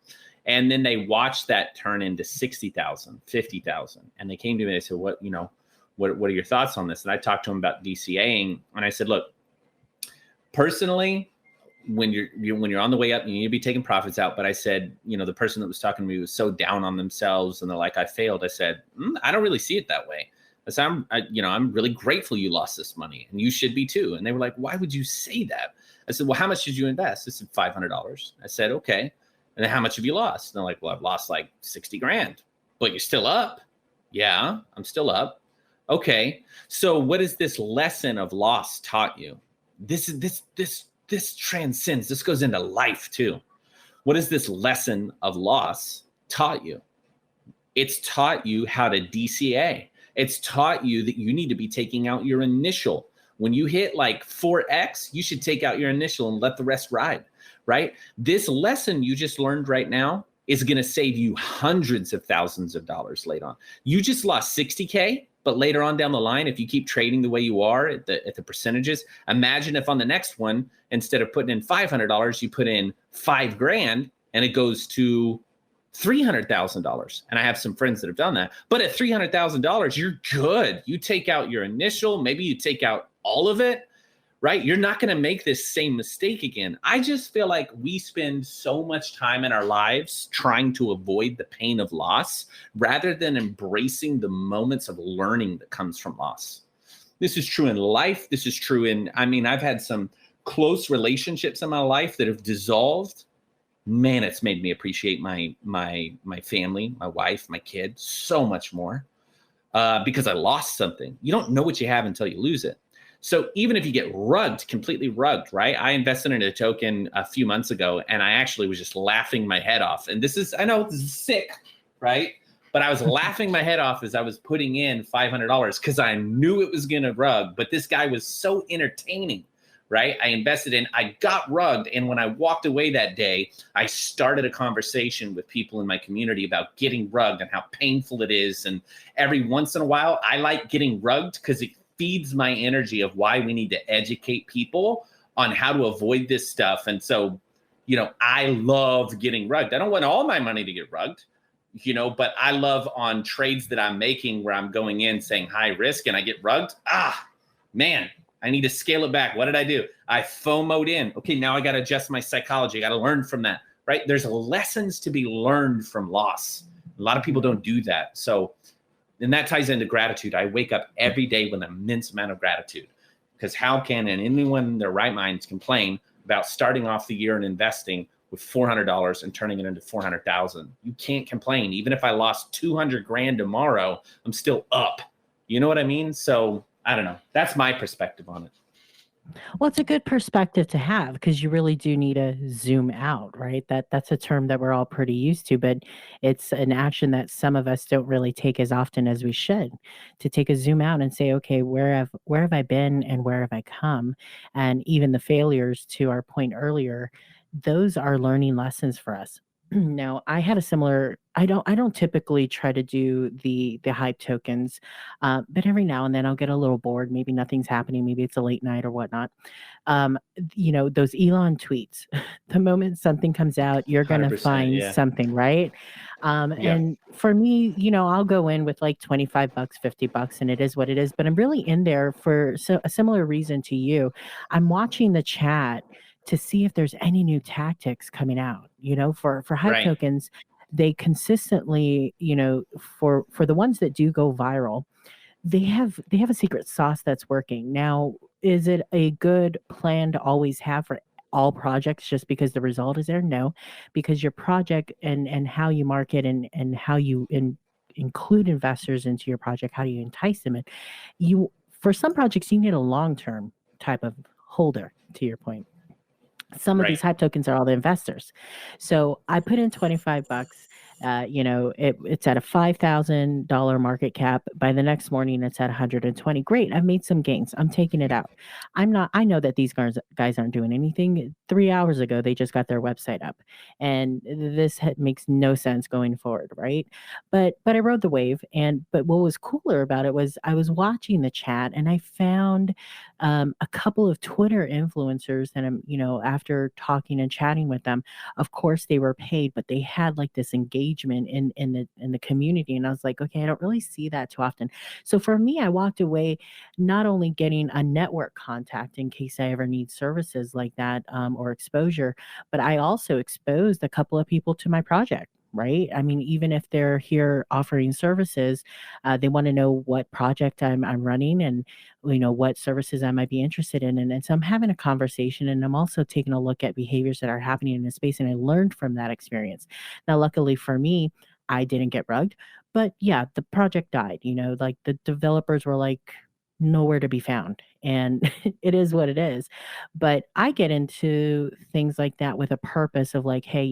And then they watched that turn into 60,000, 50,000. And they came to me and they said, what are your thoughts on this? And I talked to them about DCAing. And I said, look, personally, when you're on the way up, you need to be taking profits out. But I said, the person that was talking to me was so down on themselves and they're like, I failed. I said, I don't really see it that way. I said, I'm really grateful you lost this money and you should be too. And they were like, why would you say that? I said, well, how much did you invest? I said, $500. I said, okay. And then how much have you lost? And they're like, well, I've lost like 60 grand, but you're still up. Yeah, I'm still up. Okay. So what has this lesson of loss taught you? This transcends, this goes into life too. What has this lesson of loss taught you? It's taught you how to DCA. It's taught you that you need to be taking out your initial. When you hit like 4X, you should take out your initial and let the rest ride, right? This lesson you just learned right now is going to save you hundreds of thousands of dollars later on. You just lost 60K, but later on down the line, if you keep trading the way you are at the percentages, imagine if on the next one, instead of putting in $500, you put in $5,000 and it goes to $300,000. And I have some friends that have done that. But at $300,000, you're good. You take out your initial, maybe you take out all of it, right? You're not going to make this same mistake again. I just feel like we spend so much time in our lives trying to avoid the pain of loss rather than embracing the moments of learning that comes from loss. This is true in life. This is true I've had some close relationships in my life that have dissolved. Man, it's made me appreciate my family, my wife, my kids so much more because I lost something. You don't know what you have until you lose it. So even if you get completely rugged, right? I invested in a token a few months ago and I actually was just laughing my head off. And I know this is sick, right? But I was laughing my head off as I was putting in $500 because I knew it was going to rug. But this guy was so entertaining, right? I got rugged. And when I walked away that day, I started a conversation with people in my community about getting rugged and how painful it is. And every once in a while, I like getting rugged because it feeds my energy of why we need to educate people on how to avoid this stuff. And so, I love getting rugged. I don't want all my money to get rugged, but I love on trades that I'm making where I'm going in saying high risk and I get rugged. Man, I need to scale it back. What did I do? I FOMO'd in. Okay, now I got to adjust my psychology. I got to learn from that, right? There's lessons to be learned from loss. A lot of people don't do that. So, and that ties into gratitude. I wake up every day with an immense amount of gratitude because how can anyone in their right minds complain about starting off the year and investing with $400 and turning it into $400,000? You can't complain. Even if I lost 200 grand tomorrow, I'm still up. You know what I mean? So I don't know. That's my perspective on it. Well, it's a good perspective to have because you really do need to zoom out, right? That's a term that we're all pretty used to, but it's an action that some of us don't really take as often as we should. To take a zoom out and say, okay, where have I been and where have I come? And even the failures, to our point earlier, those are learning lessons for us. Now, I had a similar. I don't typically try to do the hype tokens, but every now and then I'll get a little bored. Maybe nothing's happening. Maybe it's a late night or whatnot. Those Elon tweets. The moment something comes out, you're gonna 100%, find yeah. something, right? Yeah. And for me, I'll go in with like $25, $50, and it is what it is. But I'm really in there for a similar reason to you. I'm watching the chat to see if there's any new tactics coming out, for hype Right. tokens. They consistently, for the ones that do go viral, they have a secret sauce that's working. Now, is it a good plan to always have for all projects just because the result is there? No, because your project and how you market and how you include investors into your project, how do you entice them? And for some projects, you need a long-term type of holder, to your point. Some of these hype tokens are all the investors. So I put in $25 It's at a $5,000 market cap. By the next morning, it's at 120. Great, I've made some gains. I'm taking it out. I know that these guys aren't doing anything. 3 hours ago, they just got their website up, and this makes no sense going forward, right? But I rode the wave, but what was cooler about it was I was watching the chat, and I found a couple of Twitter influencers, and after talking and chatting with them, of course they were paid, but they had like this engagement in the community, and I was like, okay, I don't really see that too often. So for me, I walked away not only getting a network contact in case I ever need services like that, or exposure, but I also exposed a couple of people to my project. Right. I mean, even if they're here offering services, they want to know what project I'm running, and what services I might be interested in. And so I'm having a conversation, and I'm also taking a look at behaviors that are happening in the space. And I learned from that experience. Now, luckily for me, I didn't get rugged, but yeah, the project died. Like the developers were like nowhere to be found, and it is what it is. But I get into things like that with a purpose of like, hey,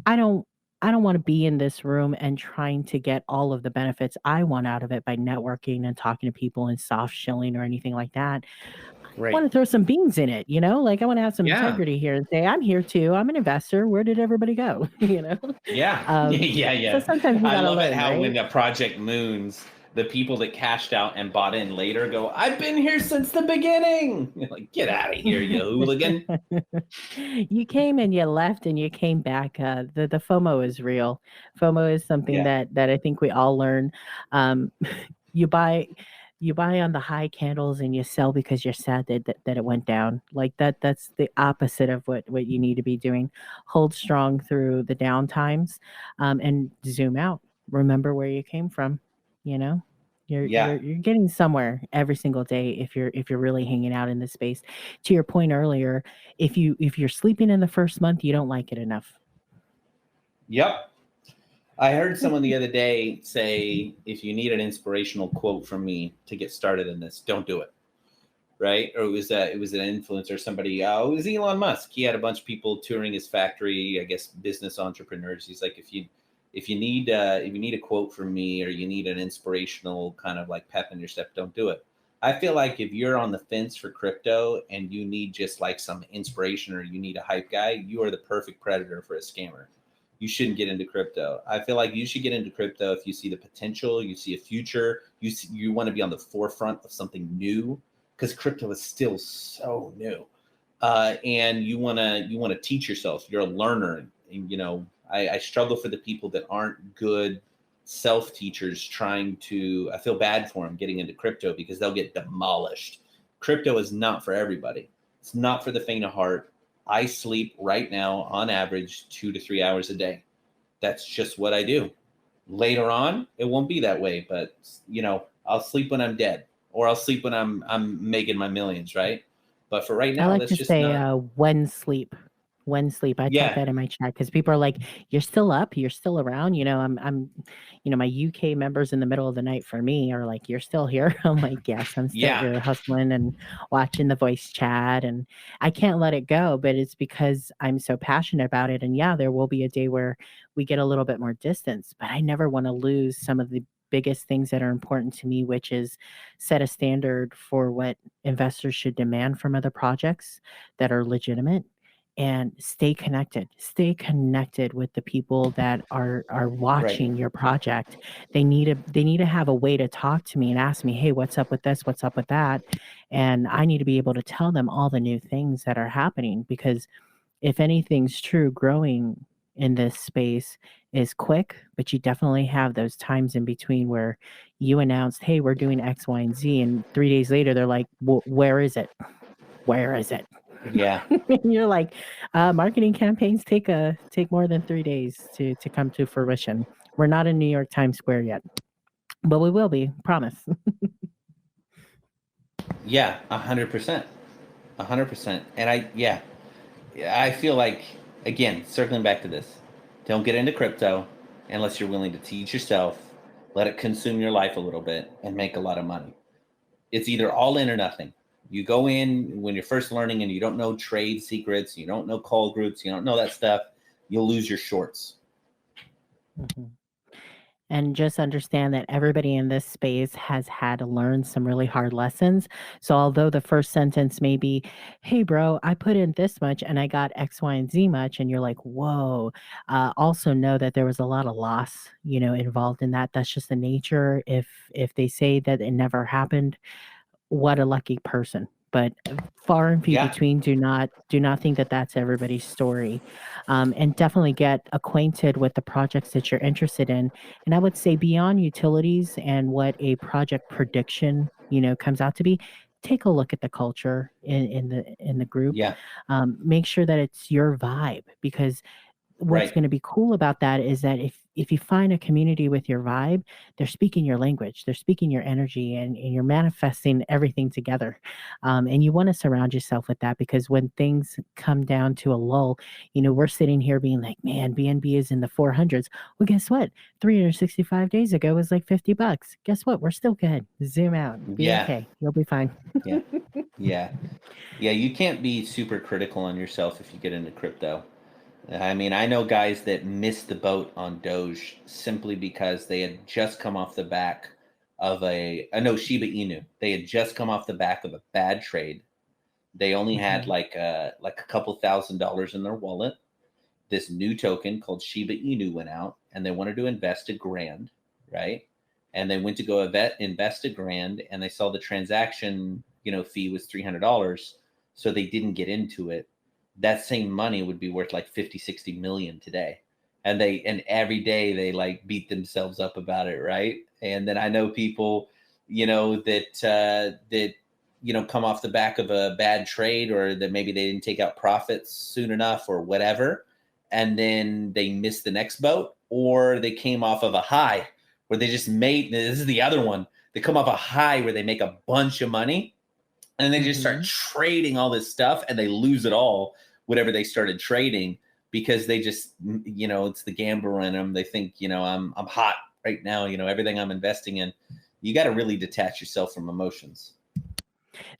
I don't I don't want to be in this room and trying to get all of the benefits I want out of it by networking and talking to people and soft shilling or anything like that. I want Right. to throw some beans in it, Like I want to have some Yeah. integrity here and say, I'm here too. I'm an investor. Where did everybody go? Yeah. Um, Yeah. so Yeah. sometimes you I gotta love it learn, how right? when the project moons, the people that cashed out and bought in later go, I've been here since the beginning. You're like, get out of here, you hooligan. You came and you left and you came back. The FOMO is real. FOMO is something Yeah. that I think we all learn. Um, you buy you buy on the high candles and you sell because you're sad that it went down. Like that's the opposite of what you need to be doing. Hold strong through the down times, and zoom out. Remember where you came from. You know, you're Yeah. you're you're getting somewhere every single day if you're really hanging out in this space. To your point earlier, if you're sleeping in the first month, you don't like it enough. Yep. I heard someone the other day say, if you need an inspirational quote from me to get started in this, don't do it. Right. Or it was an influencer, somebody, it was Elon Musk. He had a bunch of people touring his factory, I guess business entrepreneurs. He's like, if you need a quote from me, or you need an inspirational kind of like pep in your step, don't do it. I feel like if you're on the fence for crypto and you need just like some inspiration, or you need a hype guy, you are the perfect predator for a scammer. You shouldn't get into crypto. I feel like you should get into crypto if you see the potential, you see a future, you want to be on the forefront of something new, because crypto is still so new, and you want to teach yourself. You're a learner, and I struggle for the people that aren't good self teachers trying to. I feel bad for them getting into crypto because they'll get demolished. Crypto is not for everybody. It's not for the faint of heart. I sleep right now on average 2 to 3 hours a day. That's just what I do. Later on, it won't be that way, but I'll sleep when I'm dead, or I'll sleep when I'm making my millions, right? But for right I now, like that's to just say, not. when sleep. When sleep. I type Yeah, that in my chat because people are like, "You're still up. You're still around." My UK members in the middle of the night for me are like, "You're still here." I'm like, "Yes, I'm still yeah, here, hustling and watching the voice chat, and I can't let it go." But it's because I'm so passionate about it. And yeah, there will be a day where we get a little bit more distance, but I never want to lose some of the biggest things that are important to me, which is set a standard for what investors should demand from other projects that are legitimate, and stay connected with the people that are right. watching your project. They need to have a way to talk to me and ask me, hey, what's up with this, what's up with that, and I need to be able to tell them all the new things that are happening, because if anything's true, growing in this space is quick, but you definitely have those times in between where you announced, hey, we're doing X, Y, and Z, and 3 days later they're like, where is it, where is it? Yeah, You're like, marketing campaigns take more than 3 days to come to fruition. We're not in New York Times Square yet, but we will be. Promise. yeah, 100%, 100%. And I feel like, again, circling back to this, don't get into crypto unless you're willing to teach yourself, let it consume your life a little bit, and make a lot of money. It's either all in or nothing. You go in when you're first learning and you don't know trade secrets, you don't know call groups, you don't know that stuff, you'll lose your shorts. Mhm. And just understand that everybody in this space has had to learn some really hard lessons. So, although the first sentence may be, "Hey, bro, I put in this much and I got X, Y, and Z much," and you're like, "Whoa," also know that there was a lot of loss, involved in that. That's just the nature. If they say that it never happened, what a lucky person. But far and few Yeah. between. Do not think that that's everybody's story, and definitely get acquainted with the projects that you're interested in. And I would say beyond utilities and what a project prediction comes out to be, take a look at the culture in the group. Yeah. Make sure that it's your vibe, because what's Right. going to be cool about that is that if you find a community with your vibe, they're speaking your language, they're speaking your energy, and you're manifesting everything together. And you want to surround yourself with that, because when things come down to a lull, we're sitting here being like, man, BNB is in the 400s. Well, guess what? 365 days ago was like $50. Guess what? We're still good. Zoom out. Be Yeah. okay. You'll be fine. Yeah. Yeah. Yeah. You can't be super critical on yourself if you get into crypto. I mean, I know guys that missed the boat on Doge simply because they had just come off the back of I know Shiba Inu. They had just come off the back of a bad trade. They only had Mhm. like a couple $1,000s in their wallet. This new token called Shiba Inu went out, and they wanted to invest $1,000, right? And they went to go invest $1,000, and they saw the transaction fee was $300, so they didn't get into it. That same money would be worth like 50, 60 million today. And every day they like beat themselves up about it, right? And then I know people, that come off the back of a bad trade, or that maybe they didn't take out profits soon enough or whatever, and then they missed the next boat, or they came off of a high where they just made, this is the other one, they come off a high where they make a bunch of money, and they just start Mhm. trading all this stuff, and they lose it all, whatever they started trading, because they just, it's the gambler in them. They think, I'm hot right now, everything I'm investing in. You got to really detach yourself from emotions.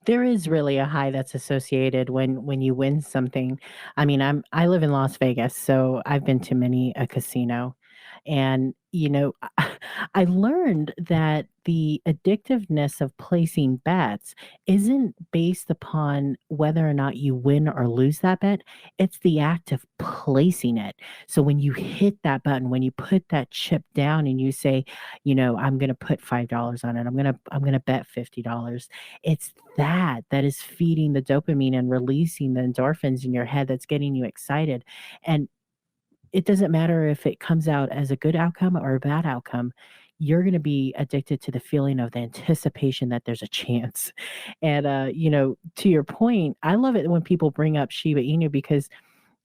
There is really a high that's associated when you win something. I mean, I live in Las Vegas, so I've been to many a casino. And, I learned that the addictiveness of placing bets isn't based upon whether or not you win or lose that bet. It's the act of placing it. So when you hit that button, when you put that chip down and you say, I'm going to put $5 on it. I'm going to bet $50. It's that is feeding the dopamine and releasing the endorphins in your head that's getting you excited. And it doesn't matter if it comes out as a good outcome or a bad outcome. You're going to be addicted to the feeling of the anticipation that there's a chance. And, to your point, I love it when people bring up Shiba Inu, because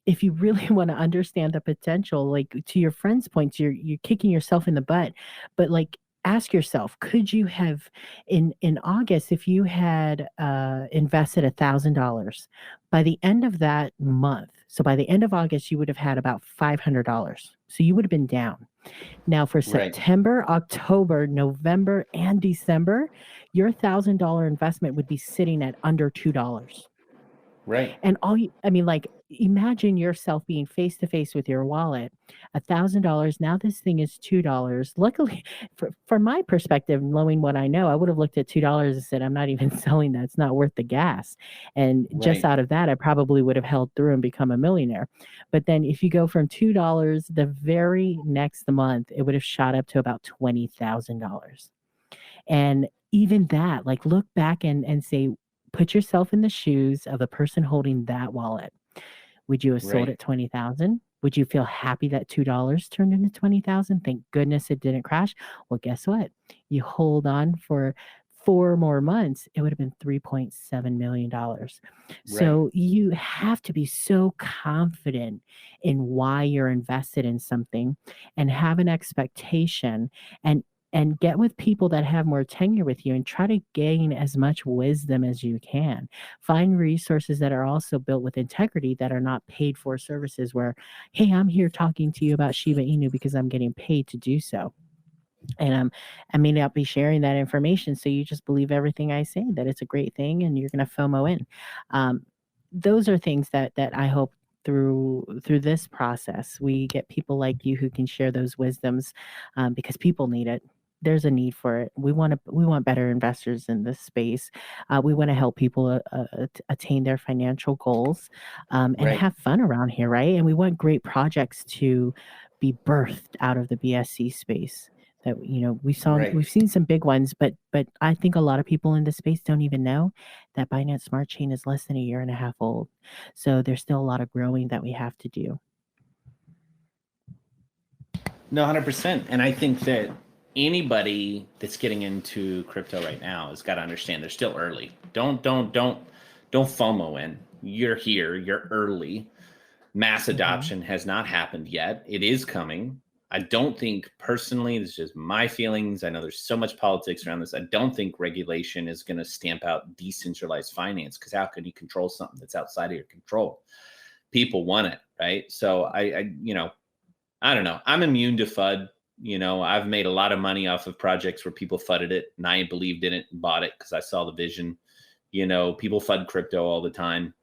if you really want to understand the potential, like to your friend's points, you're kicking yourself in the butt. But like, ask yourself, could you have in August, if you had invested $1,000, by the end of that month, so by the end of August, you would have had about $500. So you would have been down. Now for Right. September, October, November, and December, your $1,000 investment would be sitting at under $2. Right. And I mean, like, imagine yourself being face to face with your wallet, $1,000. Now this thing is $2. Luckily, from my perspective, knowing what I know, I would have looked at $2 and said, I'm not even selling that. It's not worth the gas. And just Right. out of that, I probably would have held through and become a millionaire. But then if you go from $2, the very next month, it would have shot up to about $20,000. And even that, like, look back and say, put yourself in the shoes of the person holding that wallet. Would you have sold Right. at 20,000? Would you feel happy that $2 turned into 20,000? Thank goodness it didn't crash. Well, guess what? You hold on for 4 more months, it would have been $3.7 million. Right. So you have to be so confident in why you're invested in something, and have an expectation, and get with people that have more tenure with you, and try to gain as much wisdom as you can. Find resources that are also built with integrity, that are not paid for services where, hey, I'm here talking to you about Shiba Inu because I'm getting paid to do so. And I may not be sharing that information, so you just believe everything I say, that it's a great thing, and you're going to FOMO in. Um, those are things that I hope through this process. We get people like you who can share those wisdoms, because people need it. There's a need for it. We want better investors in this space. We want to help people attain their financial goals, and Right. have fun around here, right? And we want great projects to be birthed out of the BSC space. That Right. we've seen some big ones, but I think a lot of people in this space don't even know that Binance Smart Chain is less than a year and a half old. So there's still a lot of growing that we have to do. No, 100%. And I think that anybody that's getting into crypto right now has got to understand they're still early. Don't FOMO in. You're here. You're early. Mass adoption has not happened yet. It is coming. I don't think personally, this is just my feelings. I know there's so much politics around this. I don't think regulation is going to stamp out decentralized finance, because how can you control something that's outside of your control? People want it, right? So I don't know. I'm immune to FUD. I've made a lot of money off of projects where people FUDded it, and I believed in it and bought it because I saw the vision. People FUD crypto all the time.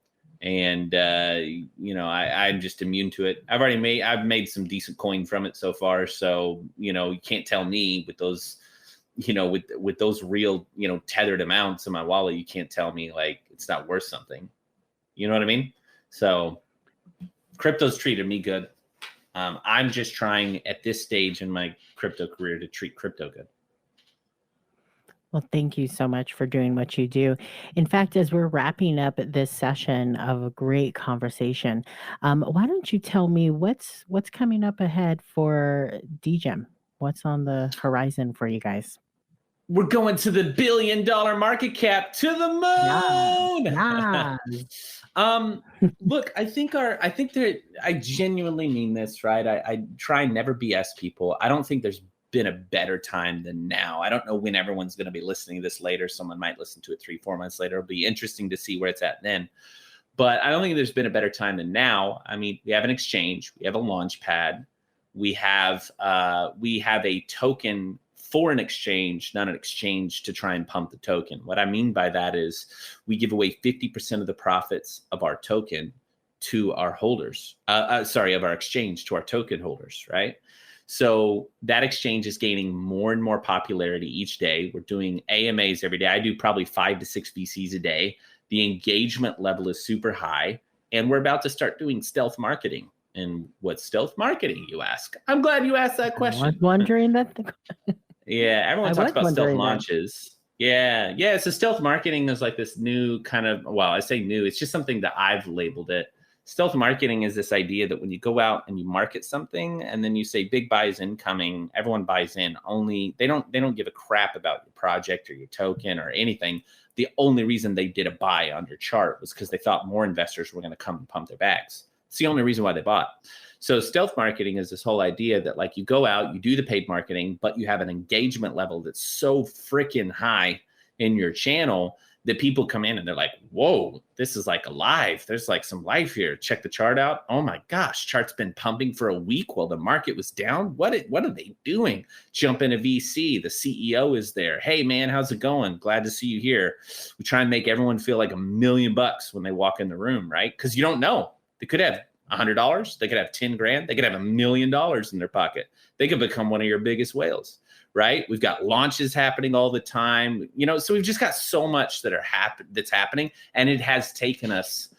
And, I'm just immune to it. I've made some decent coin from it so far. So, you can't tell me with those, with those real, tethered amounts in my wallet, you can't tell me like it's not worth something. You know what I mean? So crypto's treated me good. I'm just trying at this stage in my crypto career to treat crypto good. Well, thank you so much for doing what you do. In fact, as we're wrapping up this session of a great conversation, why don't you tell me what's coming up ahead for Degem? What's on the horizon for you guys? We're going to the $1 billion market cap, to the moon. Yeah. Look, I genuinely mean this, right? I try and never BS people. I don't think there's been a better time than now. I don't know when everyone's going to be listening to this later. Someone might listen to it 3-4 months later. It'll be interesting to see where it's at then. But I don't think there's been a better time than now. I mean, we have an exchange, we have a launch pad, we have a token for an exchange, not an exchange to try and pump the token. What I mean by that is we give away 50% of the profits of our token to our holders, of our exchange to our token holders, right? So that exchange is gaining more and more popularity each day. We're doing AMAs every day. I do probably 5 to 6 VCs a day. The engagement level is super high, and we're about to start doing stealth marketing. And what's stealth marketing, you ask? I'm glad you asked that question. I was wondering that. Yeah, everyone talks about stealth launches. Yeah. So stealth marketing is like this new kind of, well, I say new, it's just something that I've labeled it. Stealth marketing is this idea that when you go out and you market something and then you say big buys incoming, everyone buys in. Only they don't give a crap about your project or your token or anything. The only reason they did a buy on your chart was because they thought more investors were going to come and pump their bags. It's the only reason why they bought. So stealth marketing is this whole idea that like you go out, you do the paid marketing, but you have an engagement level that's so freaking high in your channel that people come in and they're like, whoa, this is like alive. There's like some life here. Check the chart out. Oh my gosh, chart's been pumping for a week while the market was down. What are they doing? Jump in a VC. The CEO is there. Hey man, how's it going? Glad to see you here. We try and make everyone feel like $1 million when they walk in the room, right? Because you don't know. They could have $100. They could have 10 grand. They could have $1 million in their pocket. They could become one of your biggest whales. Right? We've got launches happening all the time, so we've just got so much that's happening. And it has taken us,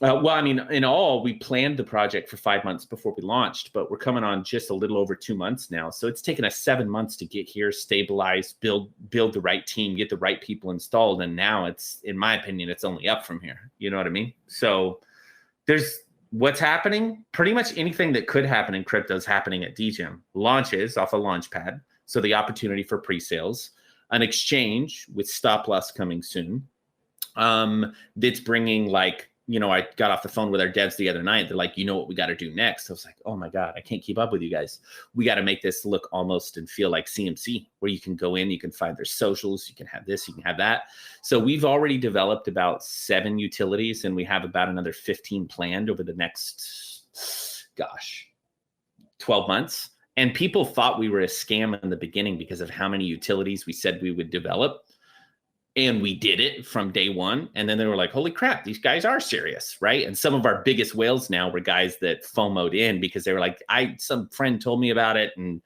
in all, we planned the project for 5 months before we launched, but we're coming on just a little over 2 months now. So it's taken us 7 months to get here, stabilize, build the right team, get the right people installed. And now it's, in my opinion, it's only up from here. You know what I mean? So there's, what's happening? Pretty much anything that could happen in crypto is happening at Degem. Launches off a launch pad, so the opportunity for pre-sales, an exchange with stop loss coming soon. That's bringing like, I got off the phone with our devs the other night. They're like, what we got to do next? I was like, oh my God, I can't keep up with you guys. We got to make this look almost and feel like CMC, where you can go in, you can find their socials, you can have this, you can have that. So we've already developed about 7 utilities, and we have about another 15 planned over the next, 12 months. And people thought we were a scam in the beginning because of how many utilities we said we would develop. And we did it from day one. And then they were like, holy crap, these guys are serious, right? And some of our biggest whales now were guys that FOMO'd in because they were like, some friend told me about it and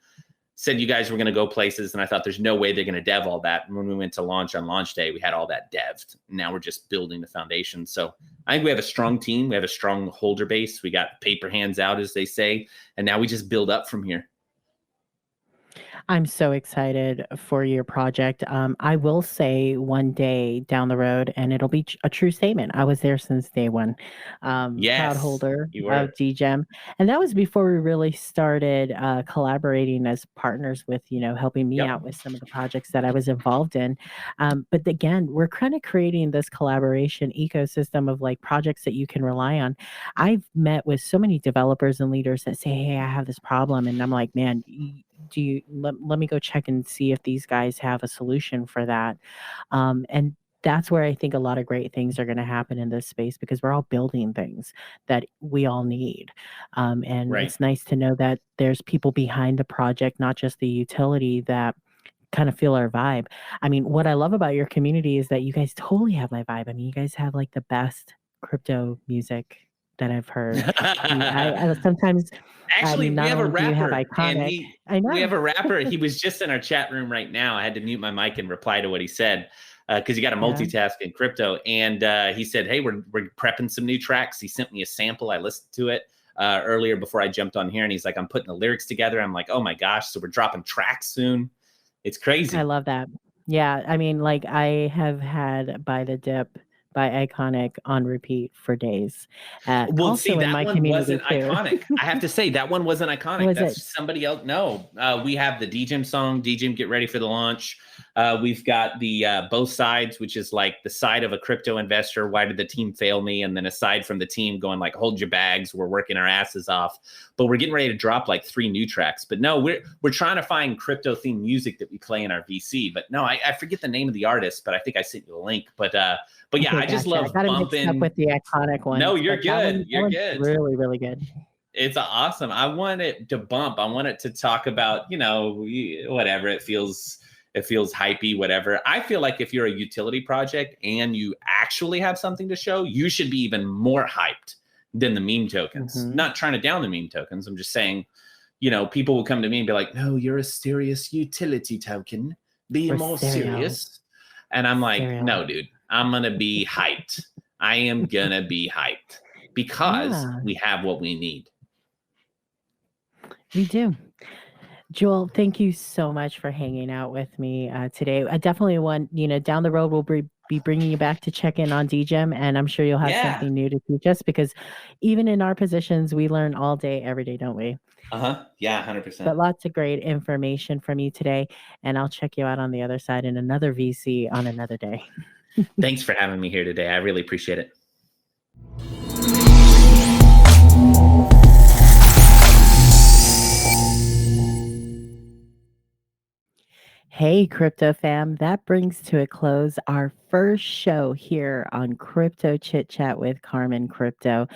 said you guys were going to go places. And I thought there's no way they're going to dev all that. And when we went to launch on launch day, we had all that dev'd. Now we're just building the foundation. So I think we have a strong team. We have a strong holder base. We got paper hands out, as they say. And now we just build up from here. I'm so excited for your project. I will say one day down the road, and it'll be a true statement. I was there since day one. Proud holder of Degem. And that was before we really started collaborating as partners with, helping me out with some of the projects that I was involved in. But again, we're kind of creating this collaboration ecosystem of like projects that you can rely on. I've met with so many developers and leaders that say, hey, I have this problem. And I'm like, man, let me go check and see if these guys have a solution for that. And that's where I think a lot of great things are going to happen in this space because we're all building things that we all need. And it's nice to know that there's people behind the project, not just the utility, that kind of feel our vibe. I mean, what I love about your community is that you guys totally have my vibe. I mean, you guys have like the best crypto music that I've heard. I sometimes actually we have a rapper, and we have a rapper. He was just in our chat room right now. I had to mute my mic and reply to what he said because you got to multitask in crypto. And he said, hey, we're prepping some new tracks. He sent me a sample. I listened to it earlier before I jumped on here, and he's like, I'm putting the lyrics together. I'm like, oh my gosh, so we're dropping tracks soon. It's crazy. I love that. Yeah, I mean, like I have had By the Dip by Iconic on repeat for days. Well, see, that one wasn't iconic. I have to say, that one wasn't iconic. That's somebody else. No, we have the Degem song, Degem Get Ready for the Launch. We've got the Both Sides, which is like the side of a crypto investor. Why did the team fail me? And then aside from the team going like, hold your bags, we're working our asses off. But we're getting ready to drop like 3 new tracks. But no, we're trying to find crypto themed music that we play in our VC. But no, I forget the name of the artist, but I think I sent you a link. But yeah, I just love bumping. Up with the Iconic one. No, you're good. You're good. Really, really good. It's awesome. I want it to bump. I want it to talk about, whatever. It feels hypey, whatever. I feel like if you're a utility project and you actually have something to show, you should be even more hyped than the meme tokens. Mm-hmm. Not trying to down the meme tokens. I'm just saying, people will come to me and be like, no, you're a serious utility token. Be more serious. And I'm like, no, dude, I'm going to be hyped. I am going to be hyped because we have what we need. We do. Jewel, thank you so much for hanging out with me today. I definitely want, down the road, we'll be bringing you back to check in on Degem, and I'm sure you'll have something new to teach us because even in our positions, we learn all day, every day, don't we? Yeah, 100%. But lots of great information from you today, and I'll check you out on the other side in another VC on another day. Thanks for having me here today. I really appreciate it. Hey, Crypto fam, that brings to a close our first show here on Crypto Chit Chat with Carmen Crypto.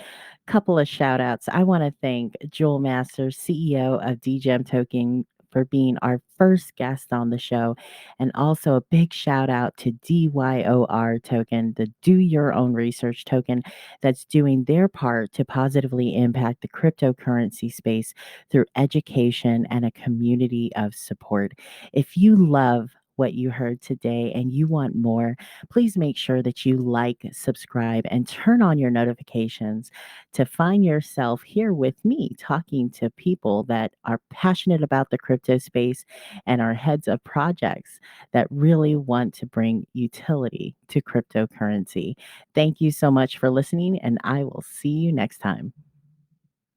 Couple of shout outs. I want to thank Joel Masters, CEO of Degem Token, for being our first guest on the show. And also a big shout out to DYOR Token, the Do Your Own Research token that's doing their part to positively impact the cryptocurrency space through education and a community of support. If you love what you heard today and you want more, please make sure that you like, subscribe, and turn on your notifications to find yourself here with me talking to people that are passionate about the crypto space and are heads of projects that really want to bring utility to cryptocurrency. Thank you so much for listening, and I will see you next time.